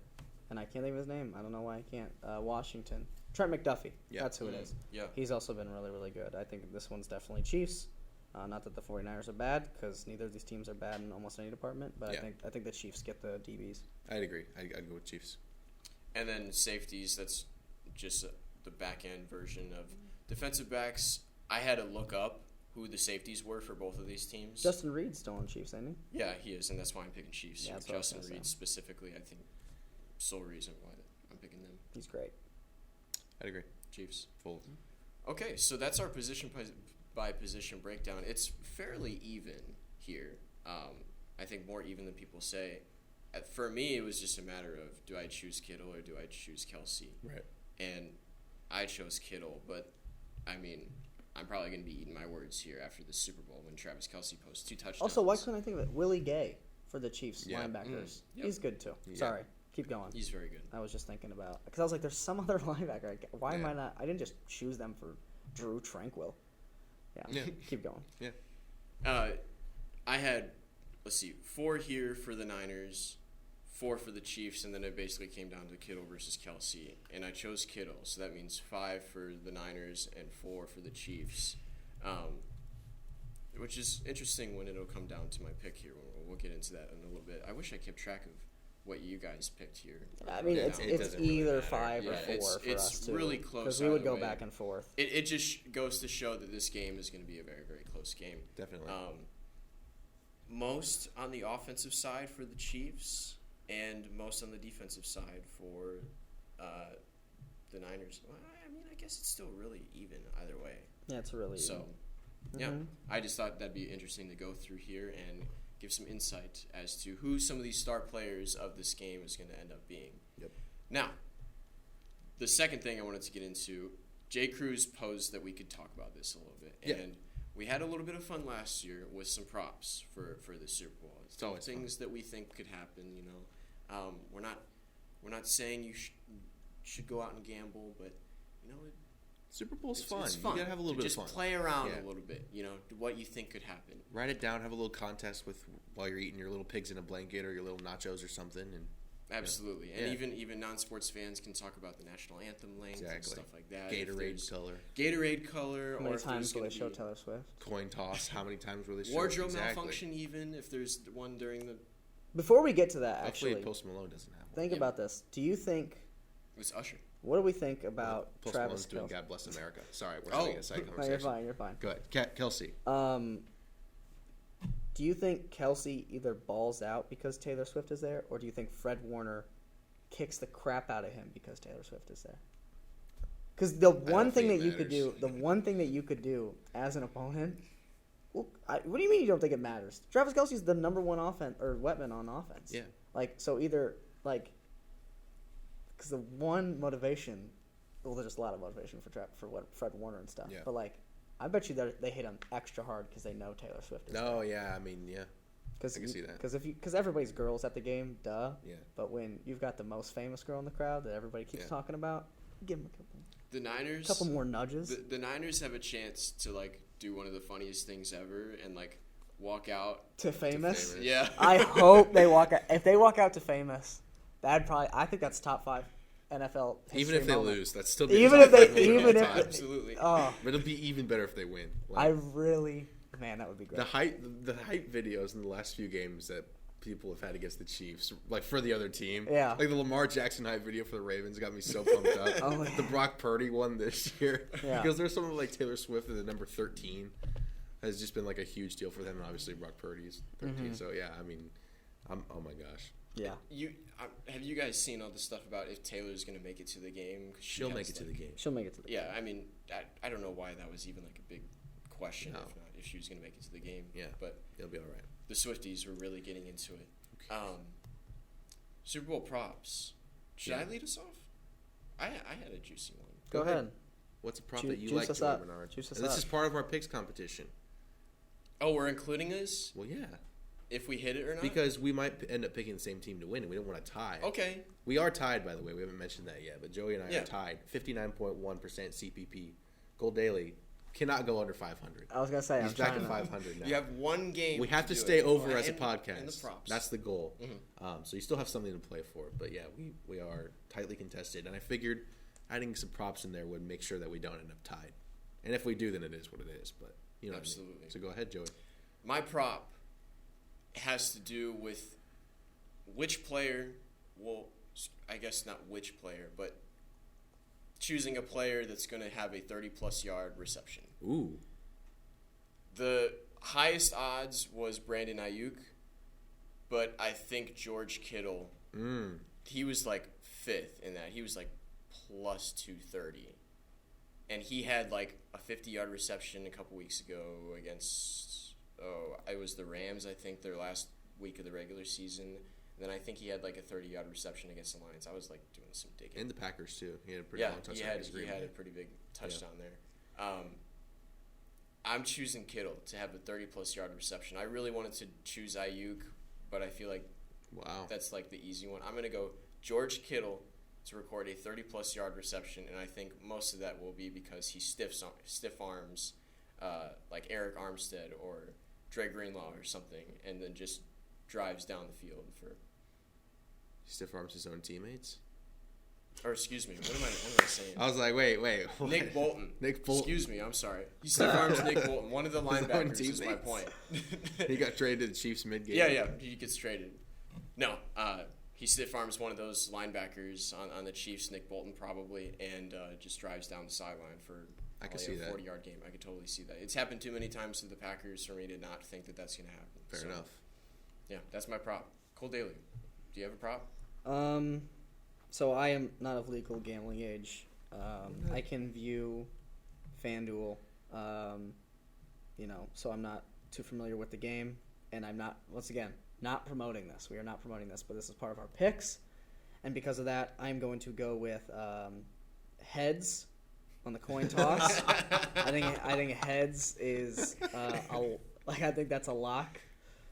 and I can't think of his name. I don't know why I can't. Washington. Trent McDuffie. Yeah. That's who it is.
Yeah.
He's also been really, really good. I think this one's definitely Chiefs. Not that the 49ers are bad, because neither of these teams are bad in almost any department, but I think the Chiefs get the DBs.
I'd agree. I'd go with Chiefs.
And then safeties, that's just the back-end version of defensive backs. I had to look up who the safeties were for both of these teams.
Justin Reed's still on Chiefs, ain't he?
Yeah, he is, and that's why I'm picking Chiefs.
Yeah,
Justin Reed specifically, I think, sole reason why I'm picking them.
He's great.
I'd agree.
Chiefs.
Full.
Okay, so that's our position by position breakdown. It's fairly even here. I think more even than people say. For me, it was just a matter of, do I choose Kittle or do I choose Kelsey?
Right.
And I chose Kittle, but, I'm probably going to be eating my words here after the Super Bowl when Travis Kelsey posts 2 touchdowns.
Also, why couldn't I think of it? Willie Gay for the Chiefs linebackers.
Yep.
He's good, too. Yeah. Sorry. Keep going.
He's very good.
I was just thinking about, because I was like, there's some other linebacker. Why am I not? I didn't just choose them for Drew Tranquil. Yeah. Keep going.
Yeah. I had, 4 here for the Niners, 4 for the Chiefs, and then it basically came down to Kittle versus Kelsey, and I chose Kittle, so that means 5 for the Niners and 4 for the Chiefs, which is interesting when it'll come down to my pick here. We'll get into that in a little bit. I wish I kept track of what you guys picked here.
I mean,
Yeah,
it's
it doesn't really
either
matter.
5 or
Yeah,
4 for
it's
us too.
really close
because we
either
would go
way.
back and forth.
It just goes to show that this game is going to be a very, very close game.
Definitely.
Most on the offensive side for the Chiefs, and most on the defensive side for the Niners. Well, I mean, I guess it's still really even either way.
Yeah, it's really
So, yeah, I just thought that'd be interesting to go through here and give some insight as to who some of these star players of this game is going to end up being.
Yep.
Now, the second thing I wanted to get into, Jay Cruz posed that we could talk about this a little bit.
Yeah.
And we had a little bit of fun last year with some props for the Super Bowl. It's
always
things that we think could happen, We're not saying you should go out and gamble, but,
Super Bowl's
it's
fun.
fun.
You gotta have a little bit of fun.
Just play around
Yeah.
a little bit, what you think could happen.
Write it down. Have a little contest while you're eating your little pigs in a blanket or your little nachos or something. And
Absolutely.
Yeah.
And even non-sports fans can talk about the national anthem length and
Exactly.
stuff like that.
Gatorade color,
Gatorade color.
How many
or if
times
there's
will they
gonna
show
be
Taylor Swift?
coin toss. How many times will they show?
wardrobe
Exactly.
malfunction, even if there's one during the...
Before we get to that,
Hopefully,
actually,
Post Malone doesn't have one.
think
Yeah.
about this. Do you think?
It was Usher.
What do we think about
Post
Travis
Malone's doing
Kelce?
God Bless America. Sorry, we're
Oh.
having a side
No,
conversation.
you're fine. You're fine.
Go ahead, Kelsey.
Do you think Kelsey either balls out because Taylor Swift is there, or do you think Fred Warner kicks the crap out of him because Taylor Swift is there? Because the one thing that
think
you
it
could do,
matters.
the one thing that you could do as an opponent, what do you mean you don't think it matters? Travis Kelsey's the number one offense or weapon on offense.
Yeah.
So either because the one motivation, well, there's just a lot of motivation for what Fred Warner and stuff.
Yeah.
But I bet you that they hit him extra hard because they know Taylor Swift is there.
No, yeah, I mean, yeah.
Cause
I can see that.
Because everybody's girls at the game, duh.
Yeah.
But when you've got the most famous girl in the crowd that everybody keeps
Yeah.
talking about, give them
The Niners...
a couple more nudges.
The Niners have a chance to, do one of the funniest things ever and, walk out...
to famous.
famous.
Yeah.
I hope they walk out. If they walk out to famous, I think that's top 5 NFL history
Even if they
moment.
lose, that's still
Even if they-
top five
even
of all
if-
time.
Absolutely.
Oh,
But it'll be even better if they win.
I really, man, that would be great.
the hype videos in the last few games that people have had against the Chiefs, for the other team.
Yeah.
Like the Lamar Jackson hype video for the Ravens got me so pumped up.
Oh, yeah.
The Brock Purdy one this year.
Yeah.
Because there's someone like Taylor Swift at the number 13 has just been a huge deal for them, and obviously Brock Purdy's 13.
Mm-hmm.
So yeah, I mean, oh my gosh.
Yeah.
Have you guys seen all the stuff about if Taylor's going to make it to the game? 'Cause she
She'll
has,
make it to the game.
She'll make it to the
Yeah, I mean, I don't know why that was even a big question,
No.
if she was going to make it to the game.
Yeah.
But
It'll be all right.
the Swifties were really getting into it. Super Bowl props. Should
Yeah.
I lead us off? I had a juicy one.
Go ahead.
What's a prop
Ju-
that you
juice
like,
us
Joey
up.
Bernard?
Juice us
And this
up.
is part of our picks competition.
Oh, we're including this?
Well, yeah.
If we hit it or not?
Because we might end up picking the same team to win, and we don't want to tie.
Okay.
We are tied, by the way. We haven't mentioned that yet, but Joey and I
Yeah.
are tied. 59.1% CPP. Gold Daily cannot go under 500.
I was gonna say
He's
I'm
back
trying
at
to-
500 now.
You have one game.
We have to
do
stay
it.
over as a
And-
podcast.
And the props.
That's the goal.
Mhm.
So you still have something to play for. But yeah, we are tightly contested, and I figured adding some props in there would make sure that we don't end up tied. And if we do, then it is what it is. But you know, what I mean.
Absolutely.
So go ahead, Joey.
My prop has to do with which player will, I guess not which player, but choosing a player that's going to have a 30-plus yard reception.
Ooh.
The highest odds was Brandon Ayuk, but I think George Kittle, he was 5th in that. He was plus 230. And he had a 50-yard reception a couple weeks ago against, it was the Rams, I think, their last week of the regular season. And then I think he had a 30-yard reception against the Lions. I was doing some digging.
And the Packers too. He had a pretty long touchdown.
he had a pretty big touchdown there. I'm choosing Kittle to have a 30-plus yard reception. I really wanted to choose Ayuk, but I feel like
Wow.
that's the easy one. I'm going to go George Kittle to record a 30-plus yard reception, and I think most of that will be because he stiff arms like Eric Armstead or Dre Greenlaw or something, and then just drives down the field for
stiff arms his own teammates.
Or excuse me, what am I saying?
I was like, wait. What?
Nick Bolton.
Nick Bolton.
Excuse me, I'm sorry. He stiff arms Nick Bolton, one of the
His own
linebackers. Is my
teammates.
point.
He got traded to the Chiefs mid-game.
Yeah, he gets traded. No, he stiff arms one of those linebackers on the Chiefs, Nick Bolton probably, and just drives down the sideline for
I can
probably
see
a
that.
40-yard game. I could totally see that. It's happened too many times to the Packers for me to not think that that's going to happen.
Fair enough.
Yeah, that's my prop. Cole Daly, do you have a prop?
So I am not of legal gambling age. I can view FanDuel, so I'm not too familiar with the game, and I'm not, once again, not promoting this. We are not promoting this, but this is part of our picks, and because of that, I'm going to go with heads on the coin toss. I think heads is I think that's a lock.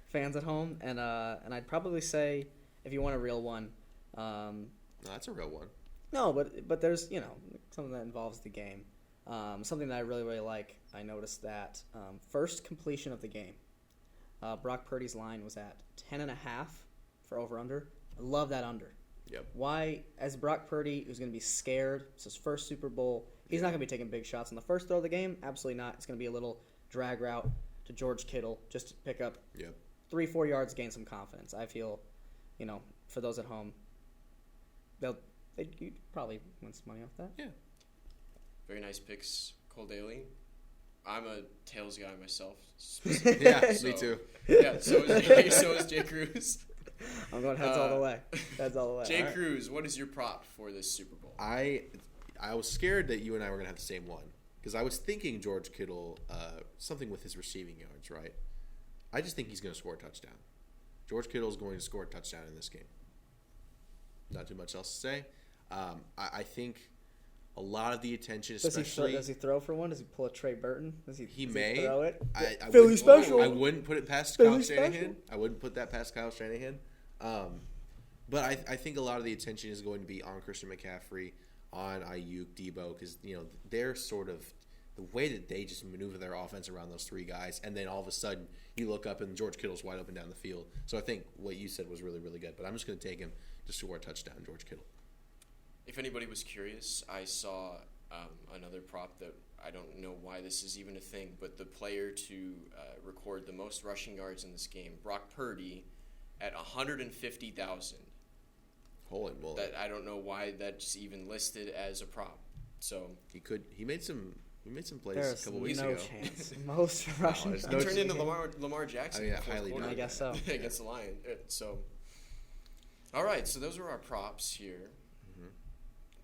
Fans at home, and I'd probably say if you want a real one.
No, that's a real one.
No, but there's something that involves the game. Something that I really, really like. I noticed that first completion of the game, Brock Purdy's line was at 10.5 for over/under. I love that under.
Yep.
Why? As Brock Purdy, who's going to be scared, it's his first Super Bowl. He's not going to be taking big shots on the first throw of the game. Absolutely not. It's going to be a little drag route to George Kittle just to pick up 3-4 yards, gain some confidence. I feel, for those at home, you'd probably win some money off that.
Yeah.
Very nice picks, Cole Daly. I'm a tails guy myself.
Yeah, me too.
Yeah, so is Jay Cruz.
I'm going heads all the way. Heads all the way.
Jay Cruz, what is your prop for this Super Bowl?
I was scared that you and I were going to have the same one because I was thinking George Kittle, something with his receiving yards, right? I just think he's going to score a touchdown. George Kittle is going to score a touchdown in this game. Not too much else to say. I think a lot of the attention, especially...
Does he throw for one? Does he pull a Trey Burton? Does he
may
throw it?
I
Philly special.
I wouldn't put it past
Philly
Kyle
special.
Shanahan. I wouldn't put that past Kyle Shanahan. But I think a lot of the attention is going to be on Christian McCaffrey, on Ayuk, Debo, because they're sort of the way that they just maneuver their offense around those three guys, and then all of a sudden you look up and George Kittle's wide open down the field. So I think what you said was really, really good. But I'm just going to take him to score a touchdown, George Kittle.
If anybody was curious, I saw another prop that I don't know why this is even a thing, but the player to record the most rushing yards in this game, Brock Purdy, at 150,000.
Holy moly!
That I don't know why that's even listed as a prop. So
he made some plays
There's
a couple weeks
no
ago.
chance. Most rushing.
there's
he
no
turned into Lamar Jackson.
I mean,
in the fourth
highly
quarter
doubt
I guess so.
against the Lions. So, all right. So those are our props here.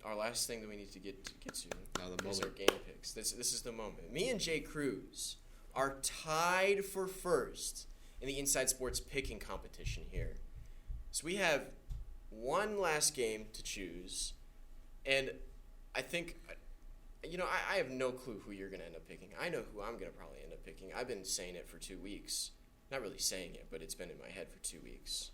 Our last thing that we need to get to
Now the
is our
moment.
game picks. This is the moment. Me and Jay Cruz are tied for first in the Inside Sports picking competition here. So we have one last game to choose, and I think, I have no clue who you're going to end up picking. I know who I'm going to probably end up picking. I've been saying it for 2 weeks. Not really saying it, but it's been in my head for 2 weeks.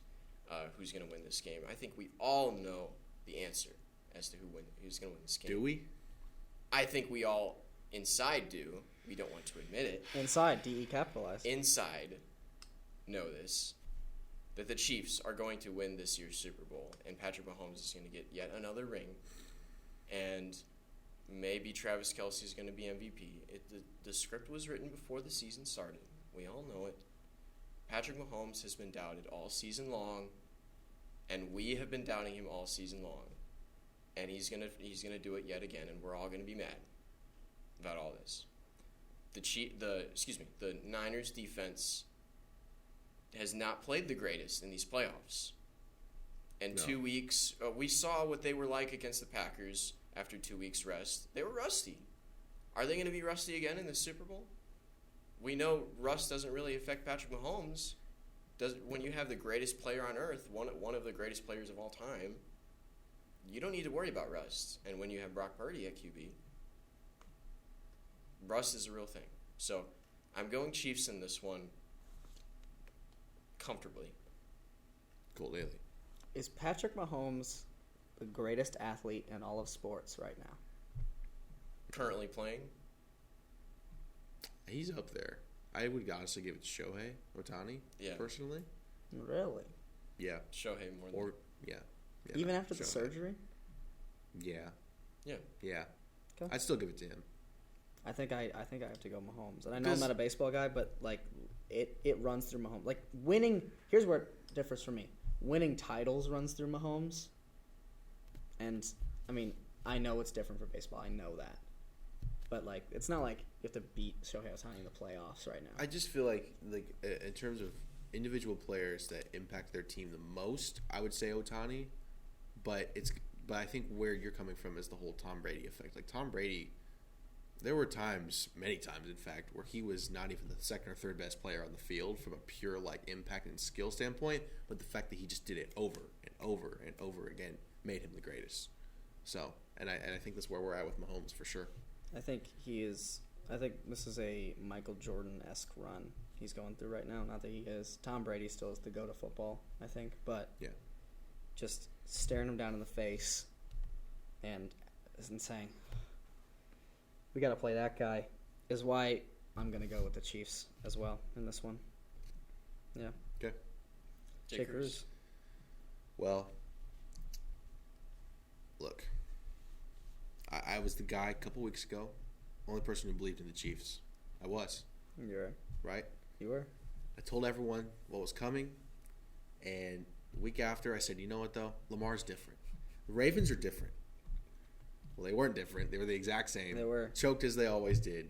Who's going to win this game? I think we all know the answer as to who's going to win this game.
Do we?
I think we all inside do. We don't want to admit it.
Inside, DE capitalized.
Inside know this, that the Chiefs are going to win this year's Super Bowl, and Patrick Mahomes is going to get yet another ring, and maybe Travis Kelce is going to be MVP. The script was written before the season started. We all know it. Patrick Mahomes has been doubted all season long, and we have been doubting him all season long. And he's gonna do it yet again, and we're all gonna be mad about all this. The Niners defense has not played the greatest in these playoffs. And 2 weeks, we saw what they were like against the Packers after 2 weeks rest. They were rusty. Are they going to be rusty again in the Super Bowl? We know rust doesn't really affect Patrick Mahomes. When you have the greatest player on earth, one of the greatest players of all time, you don't need to worry about rust. And when you have Brock Purdy at QB, rust is a real thing. So I'm going Chiefs in this one comfortably.
Cole Daly.
Is Patrick Mahomes the greatest athlete in all of sports right now?
Currently playing?
He's up there. I would honestly give it to Shohei Ohtani, personally.
Really?
Yeah.
Shohei more than...
Yeah. Yeah,
Even after the
show
surgery?
Yeah.
Yeah.
Yeah.
Okay.
I'd still give it to him.
I think I have to go Mahomes. And I know I'm
Because-
not a baseball guy, but like it runs through Mahomes. Like winning, here's where it differs for me. Winning titles runs through Mahomes. And I mean, I know it's different for baseball. I know that. But like it's not like you have to beat Shohei Ohtani in the playoffs right now.
I just feel like in terms of individual players that impact their team the most, I would say Ohtani. But I think where you're coming from is the whole Tom Brady effect. Like Tom Brady, there were times, many times in fact, where he was not even the second or third best player on the field from a pure like impact and skill standpoint, but the fact that he just did it over and over and over again made him the greatest. So, and I think that's where we're at with Mahomes for sure.
I think this is a Michael Jordan-esque run he's going through right now. Not that he is. Tom Brady still is the go to football, I think, but
Yeah.
just staring him down in the face and saying, we got to play that guy, is why I'm going to go with the Chiefs as well in this one. Yeah.
Okay.
Jay Cruz.
Well, look, I was the guy a couple weeks ago, only person who believed in the Chiefs. I was,
You're
right?
You were?
I told everyone what was coming, and the week after I said, you know what though? Lamar's different. The Ravens are different. Well, they weren't different. They were the exact same.
They were.
Choked as they always did.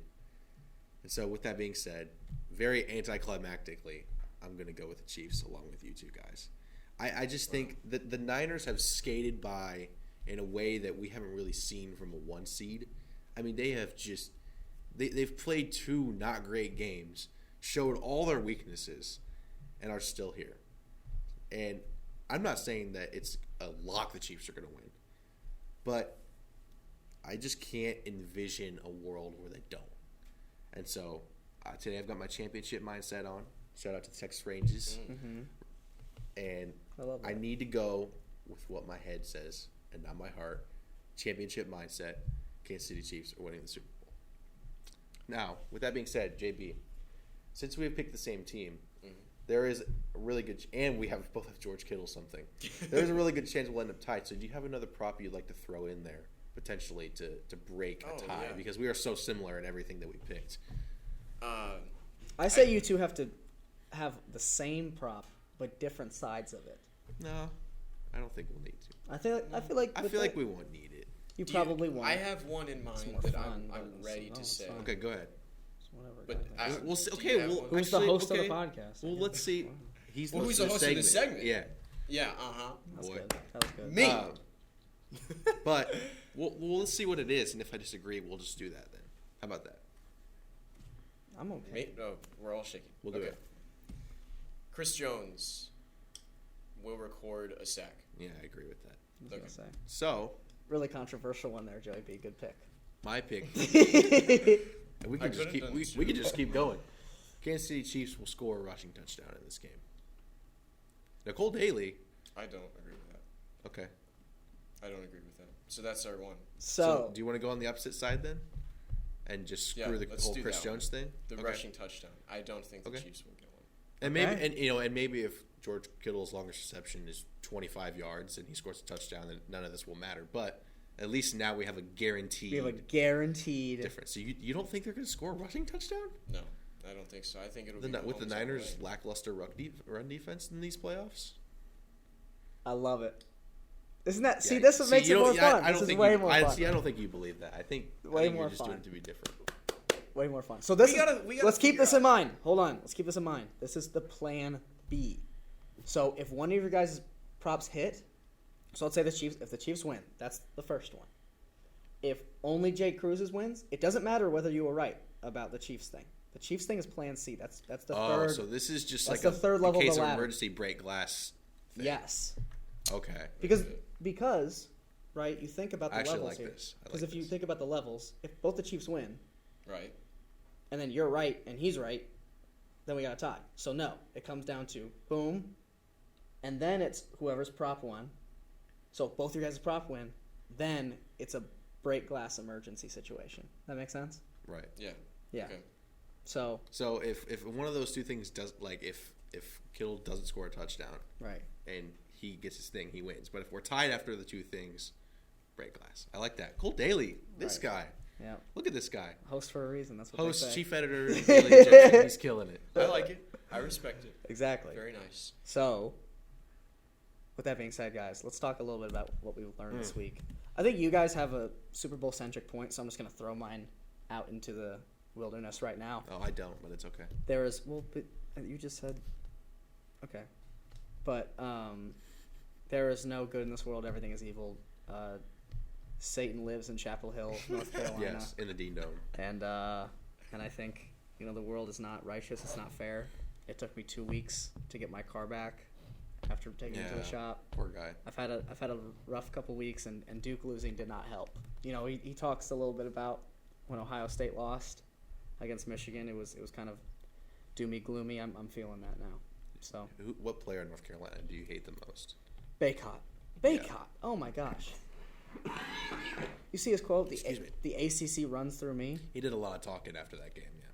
And so with that being said, very anticlimactically, I'm going to go with the Chiefs along with you two guys. I just think that the Niners have skated by in a way that we haven't really seen from a 1 seed. I mean, they have just they've played 2 not great games, showed all their weaknesses, and are still here. And I'm not saying that it's a lock the Chiefs are going to win, but I just can't envision a world where they don't. And so today I've got my championship mindset on. Shout out to the Texas Rangers.
Mm-hmm.
And
I love that.
I need to go with what my head says and not my heart. Championship mindset. Kansas City Chiefs are winning the Super Bowl. Now, with that being said, JB, since we have picked the same team, there is a really good and we both have George Kittle something. There's a really good chance we'll end up tied. So do you have another prop you'd like to throw in there potentially to break a tie?
Yeah.
Because we are so similar in everything that we picked.
I say you two have to have the same prop but different sides of it.
No, I don't think we'll need to.
I feel like
we won't need it.
You probably won't.
I have one in mind
more
that
fun,
I'm
but
ready
it's
to say.
fine.
Okay, go ahead.
It's whatever.
But
guys.
We'll see.
do
Okay,
you have
well,
one?
Who's the
actually,
host
okay.
of the podcast?
Well, let's see. He's
Well, who's the host of this segment?
Yeah.
Yeah,
That's
boy.
good. That was good.
Me.
But let's see what it is, and if I disagree, we'll just do that then. How about that?
I'm okay.
Me? No, we're all shaking.
We'll do it.
Chris Jones will record a sack.
Yeah, I agree with that.
I was
Okay.
gonna say.
So,
Really controversial one there, Joey B. Good pick.
my pick. And we
I
can just
could've
keep
done
we
two.
can just keep going. Kansas City Chiefs will score a rushing touchdown in this game. Nicole Daly.
I don't agree with that.
Okay.
I don't agree with that. So that's our one.
So,
do you want to go on the opposite side then, and just screw
Yeah,
the
let's
whole
do
Chris
that one.
Jones thing?
The
Okay.
rushing touchdown. I don't think the
Okay.
Chiefs will get one.
And
Okay.
maybe maybe if George Kittle's longest reception is 25 yards and he scores a touchdown, then none of this will matter. But at least now we have a guaranteed
we have a guaranteed.
difference. So you don't think they're going to score a rushing touchdown?
No, I don't think so. I think it'll be
With the
Mahomes all
Niners'
way.
lackluster run defense in these playoffs?
I love it. Isn't that? See,
Yeah.
this is what makes
you
it more
don't-
fun.
I
This
don't
is
think
way
you,
more
I
fun.
don't think you believe that. I think
Way more
you're just
fun.
doing it to be different.
Way more fun. So this
We
is,
gotta
let's keep
figure
this in
out-
mind. Hold on. Let's keep this in mind. This is the plan B. So if one of your guys' props hit, so let's say the Chiefs. If the Chiefs win, that's the first one. If only Jay Cruz's wins, it doesn't matter whether you were right about the Chiefs thing. The Chiefs thing is Plan C. That's the third.
So this is just
that's
like
the third level
in
of
case
the
of
ladder.
emergency break glass thing.
Yes,
Okay.
because right. You think about the
I actually
levels
like
here.
this. I
Because
like
if you
this.
think about the levels, if both the Chiefs win,
Right.
and then you're right and he's right, then we got a tie. So no, it comes down to boom, and then it's whoever's prop won. So if both your guys' prop win, then it's a break glass emergency situation. That makes sense?
Right.
Yeah.
Yeah.
Okay.
So
So if one of those two things does, like if Kittle doesn't score a touchdown
right,
and he gets his thing, he wins. But if we're tied after the two things, break glass. I like that. Cole Daly, this guy.
Yeah.
Look at this guy.
Host for a reason. That's what
Host,
they say.
chief editor, Daily Egyptian. He's killing it.
I like it. I respect it.
Exactly.
Very nice.
So, with that being said, guys, let's talk a little bit about what we've learned this week. I think you guys have a Super Bowl centric point, so I'm just going to throw mine out into the wilderness right now.
Oh, I don't, but it's okay.
There is, well, but you just said, okay. But there is no good in this world. Everything is evil. Satan lives in Chapel Hill, North Carolina.
Yes, in the Dean Dome.
And I think, the world is not righteous. It's not fair. It took me 2 weeks to get my car back after taking it to the shop.
Poor guy.
I've had a rough couple weeks, and Duke losing did not help. He talks a little bit about when Ohio State lost against Michigan. It was kind of doomy gloomy. I'm feeling that now. So
What player in North Carolina do you hate the most?
Baycott.
Yeah.
Oh my gosh. You see his quote?
Excuse me.
The ACC runs through me.
He did a lot of talking after that game, yeah.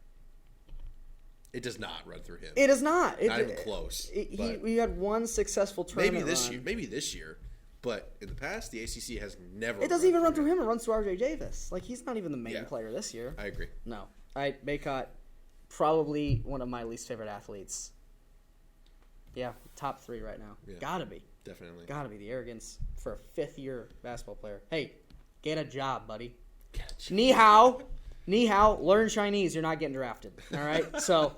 It does not run through him.
It is not.
Not even close.
We had one successful tournament
Maybe this year, but in the past, the ACC has never.
It doesn't even run through him. It runs through RJ Davis. Like, he's not even the main player this year.
I agree.
No. Baycott, probably one of my least favorite athletes. Yeah, top 3 right now.
Yeah.
Gotta be.
Definitely.
Gotta be the arrogance for a 5th-year basketball player. Hey, get a job, buddy. Ni hao. Learn Chinese. You're not getting drafted. All right? So,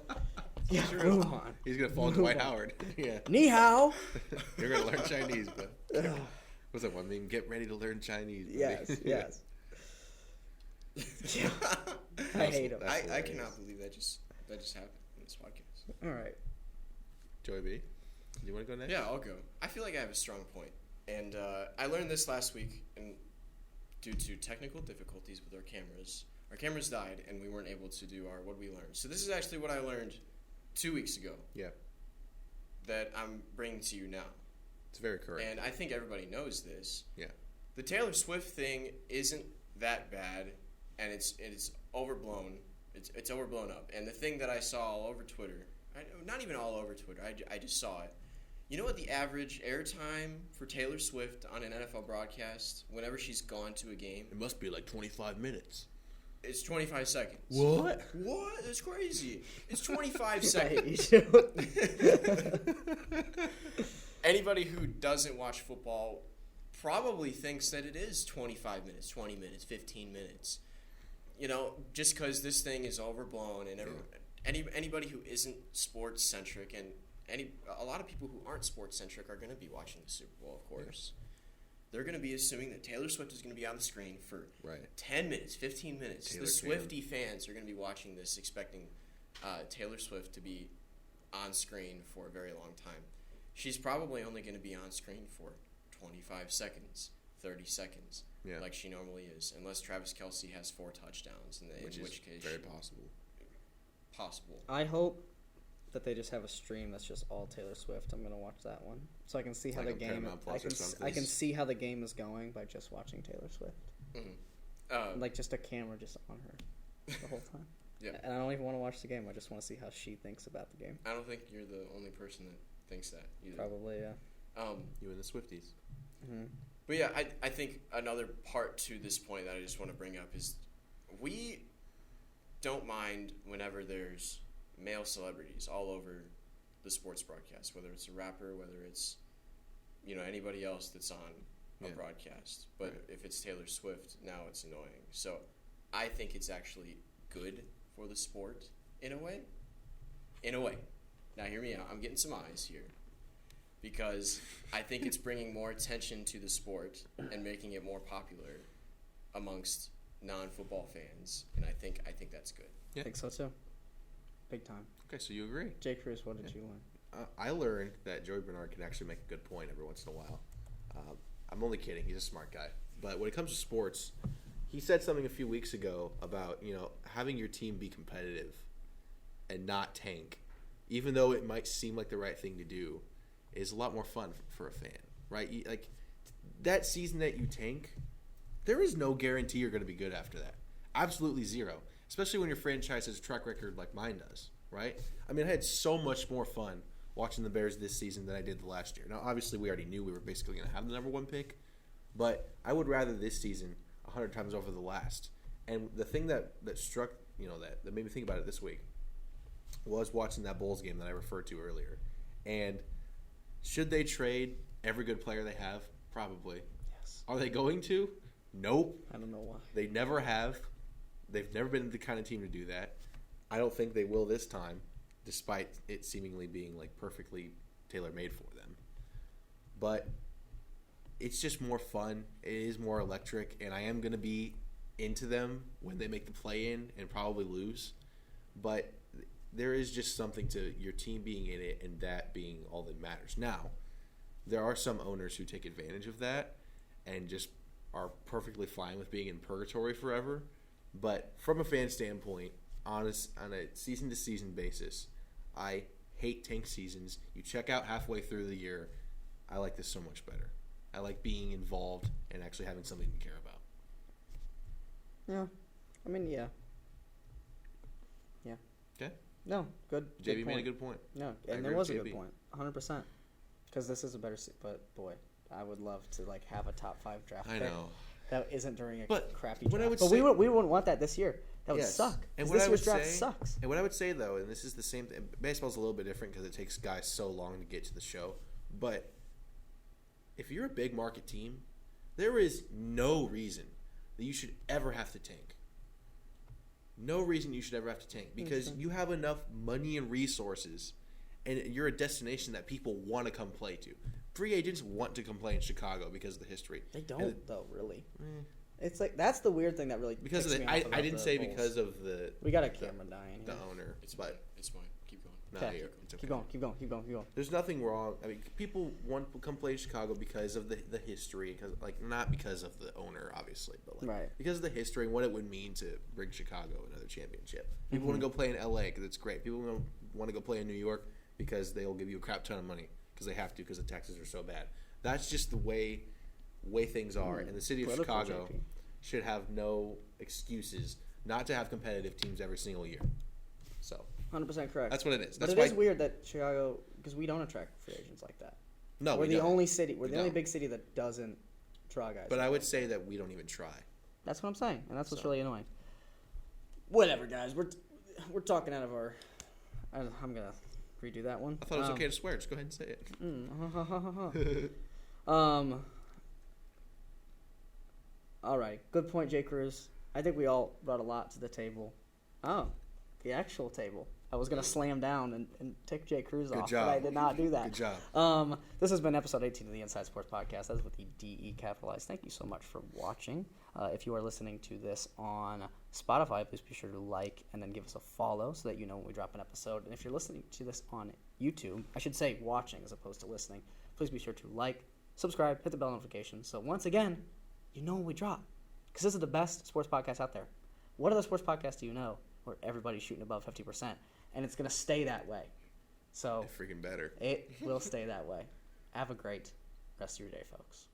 move on.
He's going to fall to Dwight Howard. Yeah.
Ni hao.
You're going to learn Chinese, but. What's that one meme? Get ready to learn Chinese. Buddy.
Yes. I hate him.
I cannot believe that just happened in this podcast.
All right.
Joey B, do you want to go next?
Yeah, I'll go. I feel like I have a strong point. And I learned this last week, and due to technical difficulties with our cameras died, and we weren't able to do our what we learned. So this is actually what I learned 2 weeks ago.
Yeah. That
I'm bringing to you now.
It's very correct.
And I think everybody knows this.
Yeah.
The Taylor Swift thing isn't that bad, and it's overblown. It's overblown up. And the thing that I saw all over Twitter, not even all over Twitter, I just saw it. You know what the average airtime for Taylor Swift on an NFL broadcast whenever she's gone to a game?
It must be like 25 minutes.
It's 25 seconds.
What?
What? That's crazy. It's 25 seconds. Anybody who doesn't watch football probably thinks that it is 25 minutes, 20 minutes, 15 minutes. Just because this thing is overblown, and anybody who isn't sports centric, and a lot of people who aren't sports centric are going to be watching the Super Bowl, of course. They're going to be assuming that Taylor Swift is going to be on the screen for 10 minutes, 15 minutes. The Swiftie fans are going to be watching this expecting Taylor Swift to be on screen for a very long time. She's probably only going to be on screen for 25 seconds, 30 seconds, like she normally is, unless Travis Kelce has 4 touchdowns, in which case
very possible.
I hope that they just have a stream that's just all Taylor Swift. I'm going to watch that one, so I can see how the game. I can see how the game is going by just watching Taylor Swift. Mm-hmm. Like just a camera just on her the whole time. Yeah. And I don't even want to watch the game. I just want to see how she thinks about the game.
I don't think you're the only person that thinks that either.
Probably, yeah.
You and the Swifties.
Mm-hmm.
But yeah, I think another part to this point that I just want to bring up is we don't mind whenever there's male celebrities all over the sports broadcast, whether it's a rapper, whether it's anybody else that's on a broadcast. But if it's Taylor Swift, now it's annoying. So I think it's actually good for the sport in a way. Now hear me out. I'm getting some eyes here. Because I think it's bringing more attention to the sport and making it more popular amongst non-football fans, and I think that's good.
Yeah. I think so too. Big time.
Okay, so you agree.
Jay Cruz, what did you learn?
I learned that Joey Bernard can actually make a good point every once in a while. I'm only kidding. He's a smart guy. But when it comes to sports, he said something a few weeks ago about having your team be competitive and not tank, even though it might seem like the right thing to do, is a lot more fun for a fan, right? Like that season that you tank, there is no guarantee you're going to be good after that. Absolutely zero. Especially when your franchise has a track record like mine does, right? I mean, I had so much more fun watching the Bears this season than I did the last year. Now, obviously, we already knew we were basically going to have the number 1 pick, but I would rather this season 100 times over the last. And the thing that struck, that made me think about it this week was watching that Bulls game that I referred to earlier. And should they trade every good player they have? Probably.
Yes.
Are they going to? Nope.
I don't know why.
They never have. They've never been the kind of team to do that. I don't think they will this time, despite it seemingly being like perfectly tailor-made for them. But it's just more fun. It is more electric, and I am going to be into them when they make the play-in and probably lose. But there is just something to your team being in it and that being all that matters. Now, there are some owners who take advantage of that and just are perfectly fine with being in purgatory forever. But from a fan standpoint, on a season-to-season basis, I hate tank seasons. You check out halfway through the year. I like this so much better. I like being involved and actually having something to care about.
Yeah. I mean, yeah. Yeah.
Okay.
No, good.
JB
point.
made a good point.
No,
I
and
agree
there was a
with
good
JB.
point. 100%. Because this is a better but boy, I would love to have a top 5 draft
I
pick.
know.
That isn't during a
But
crappy
what I
draft.
would
But
say-
we wouldn't want that this year. That would
Yes.
suck.
And
'Cause
what
this
I
year's
would
draft
say-
sucks.
And what I would say, though, and this is the same thing, baseball's a little bit different because it takes guys so long to get to the show. But if you're a big market team, there is no reason that you should ever have to tank. No reason you should ever have to tank because you have enough money and resources, and you're a destination that people want to come play to. Free agents want to come play in Chicago because of the history.
They don't,
And
though, really. It's like, that's the weird thing that really
because of
ticks
the,
me off
I
about
didn't
the
say
Bulls.
because of the
We got a camera dying.
the owner,
It's
but
mine. It's mine. Keep going.
no,
Okay.
it's okay.
Keep going.
There's nothing wrong. I mean, people want to come play in Chicago because of the history, because not because of the owner, obviously, but
Right.
because of the history and what it would mean to bring Chicago another championship. People want to go play in LA because it's great. People want to go play in New York because they'll give you a crap ton of money because they have to because the taxes are so bad. That's just the way things are, and the city of
Political,
Chicago
JP.
should have no excuses not to have competitive teams every single year. So
100% correct.
that's what it is.
But
That's
it
why
is weird that Chicago, because we don't attract free agents like that.
no,
We're
we
the
don't.
only city. We're
We
the only
don't.
big city that doesn't draw guys.
But I would say that we don't even try.
That's what I'm saying, and that's what's
So.
really annoying. Whatever, guys. We're talking out of our. I'm gonna redo that one.
I thought it was okay to swear. Just go ahead and say it.
All right, good point, Jay Cruz. I think we all brought a lot to the table. Oh, the actual table. I was gonna slam down and take Jay Cruz
Good
off,
job.
but I did not do that.
Good job.
This has been episode 18 of the Inside Sports Podcast. That's with the DE capitalized. Thank you so much for watching. If you are listening to this on Spotify, please be sure to like and then give us a follow so that you know when we drop an episode. And if you're listening to this on YouTube, I should say watching as opposed to listening, please be sure to like, subscribe, hit the bell notification. So once again, you know when we drop. Because this is the best sports podcast out there. What other sports podcasts do you know where everybody's shooting above 50%? And it's going to stay that way. So
Freaking better.
it will stay that way. Have a great rest of your day, folks.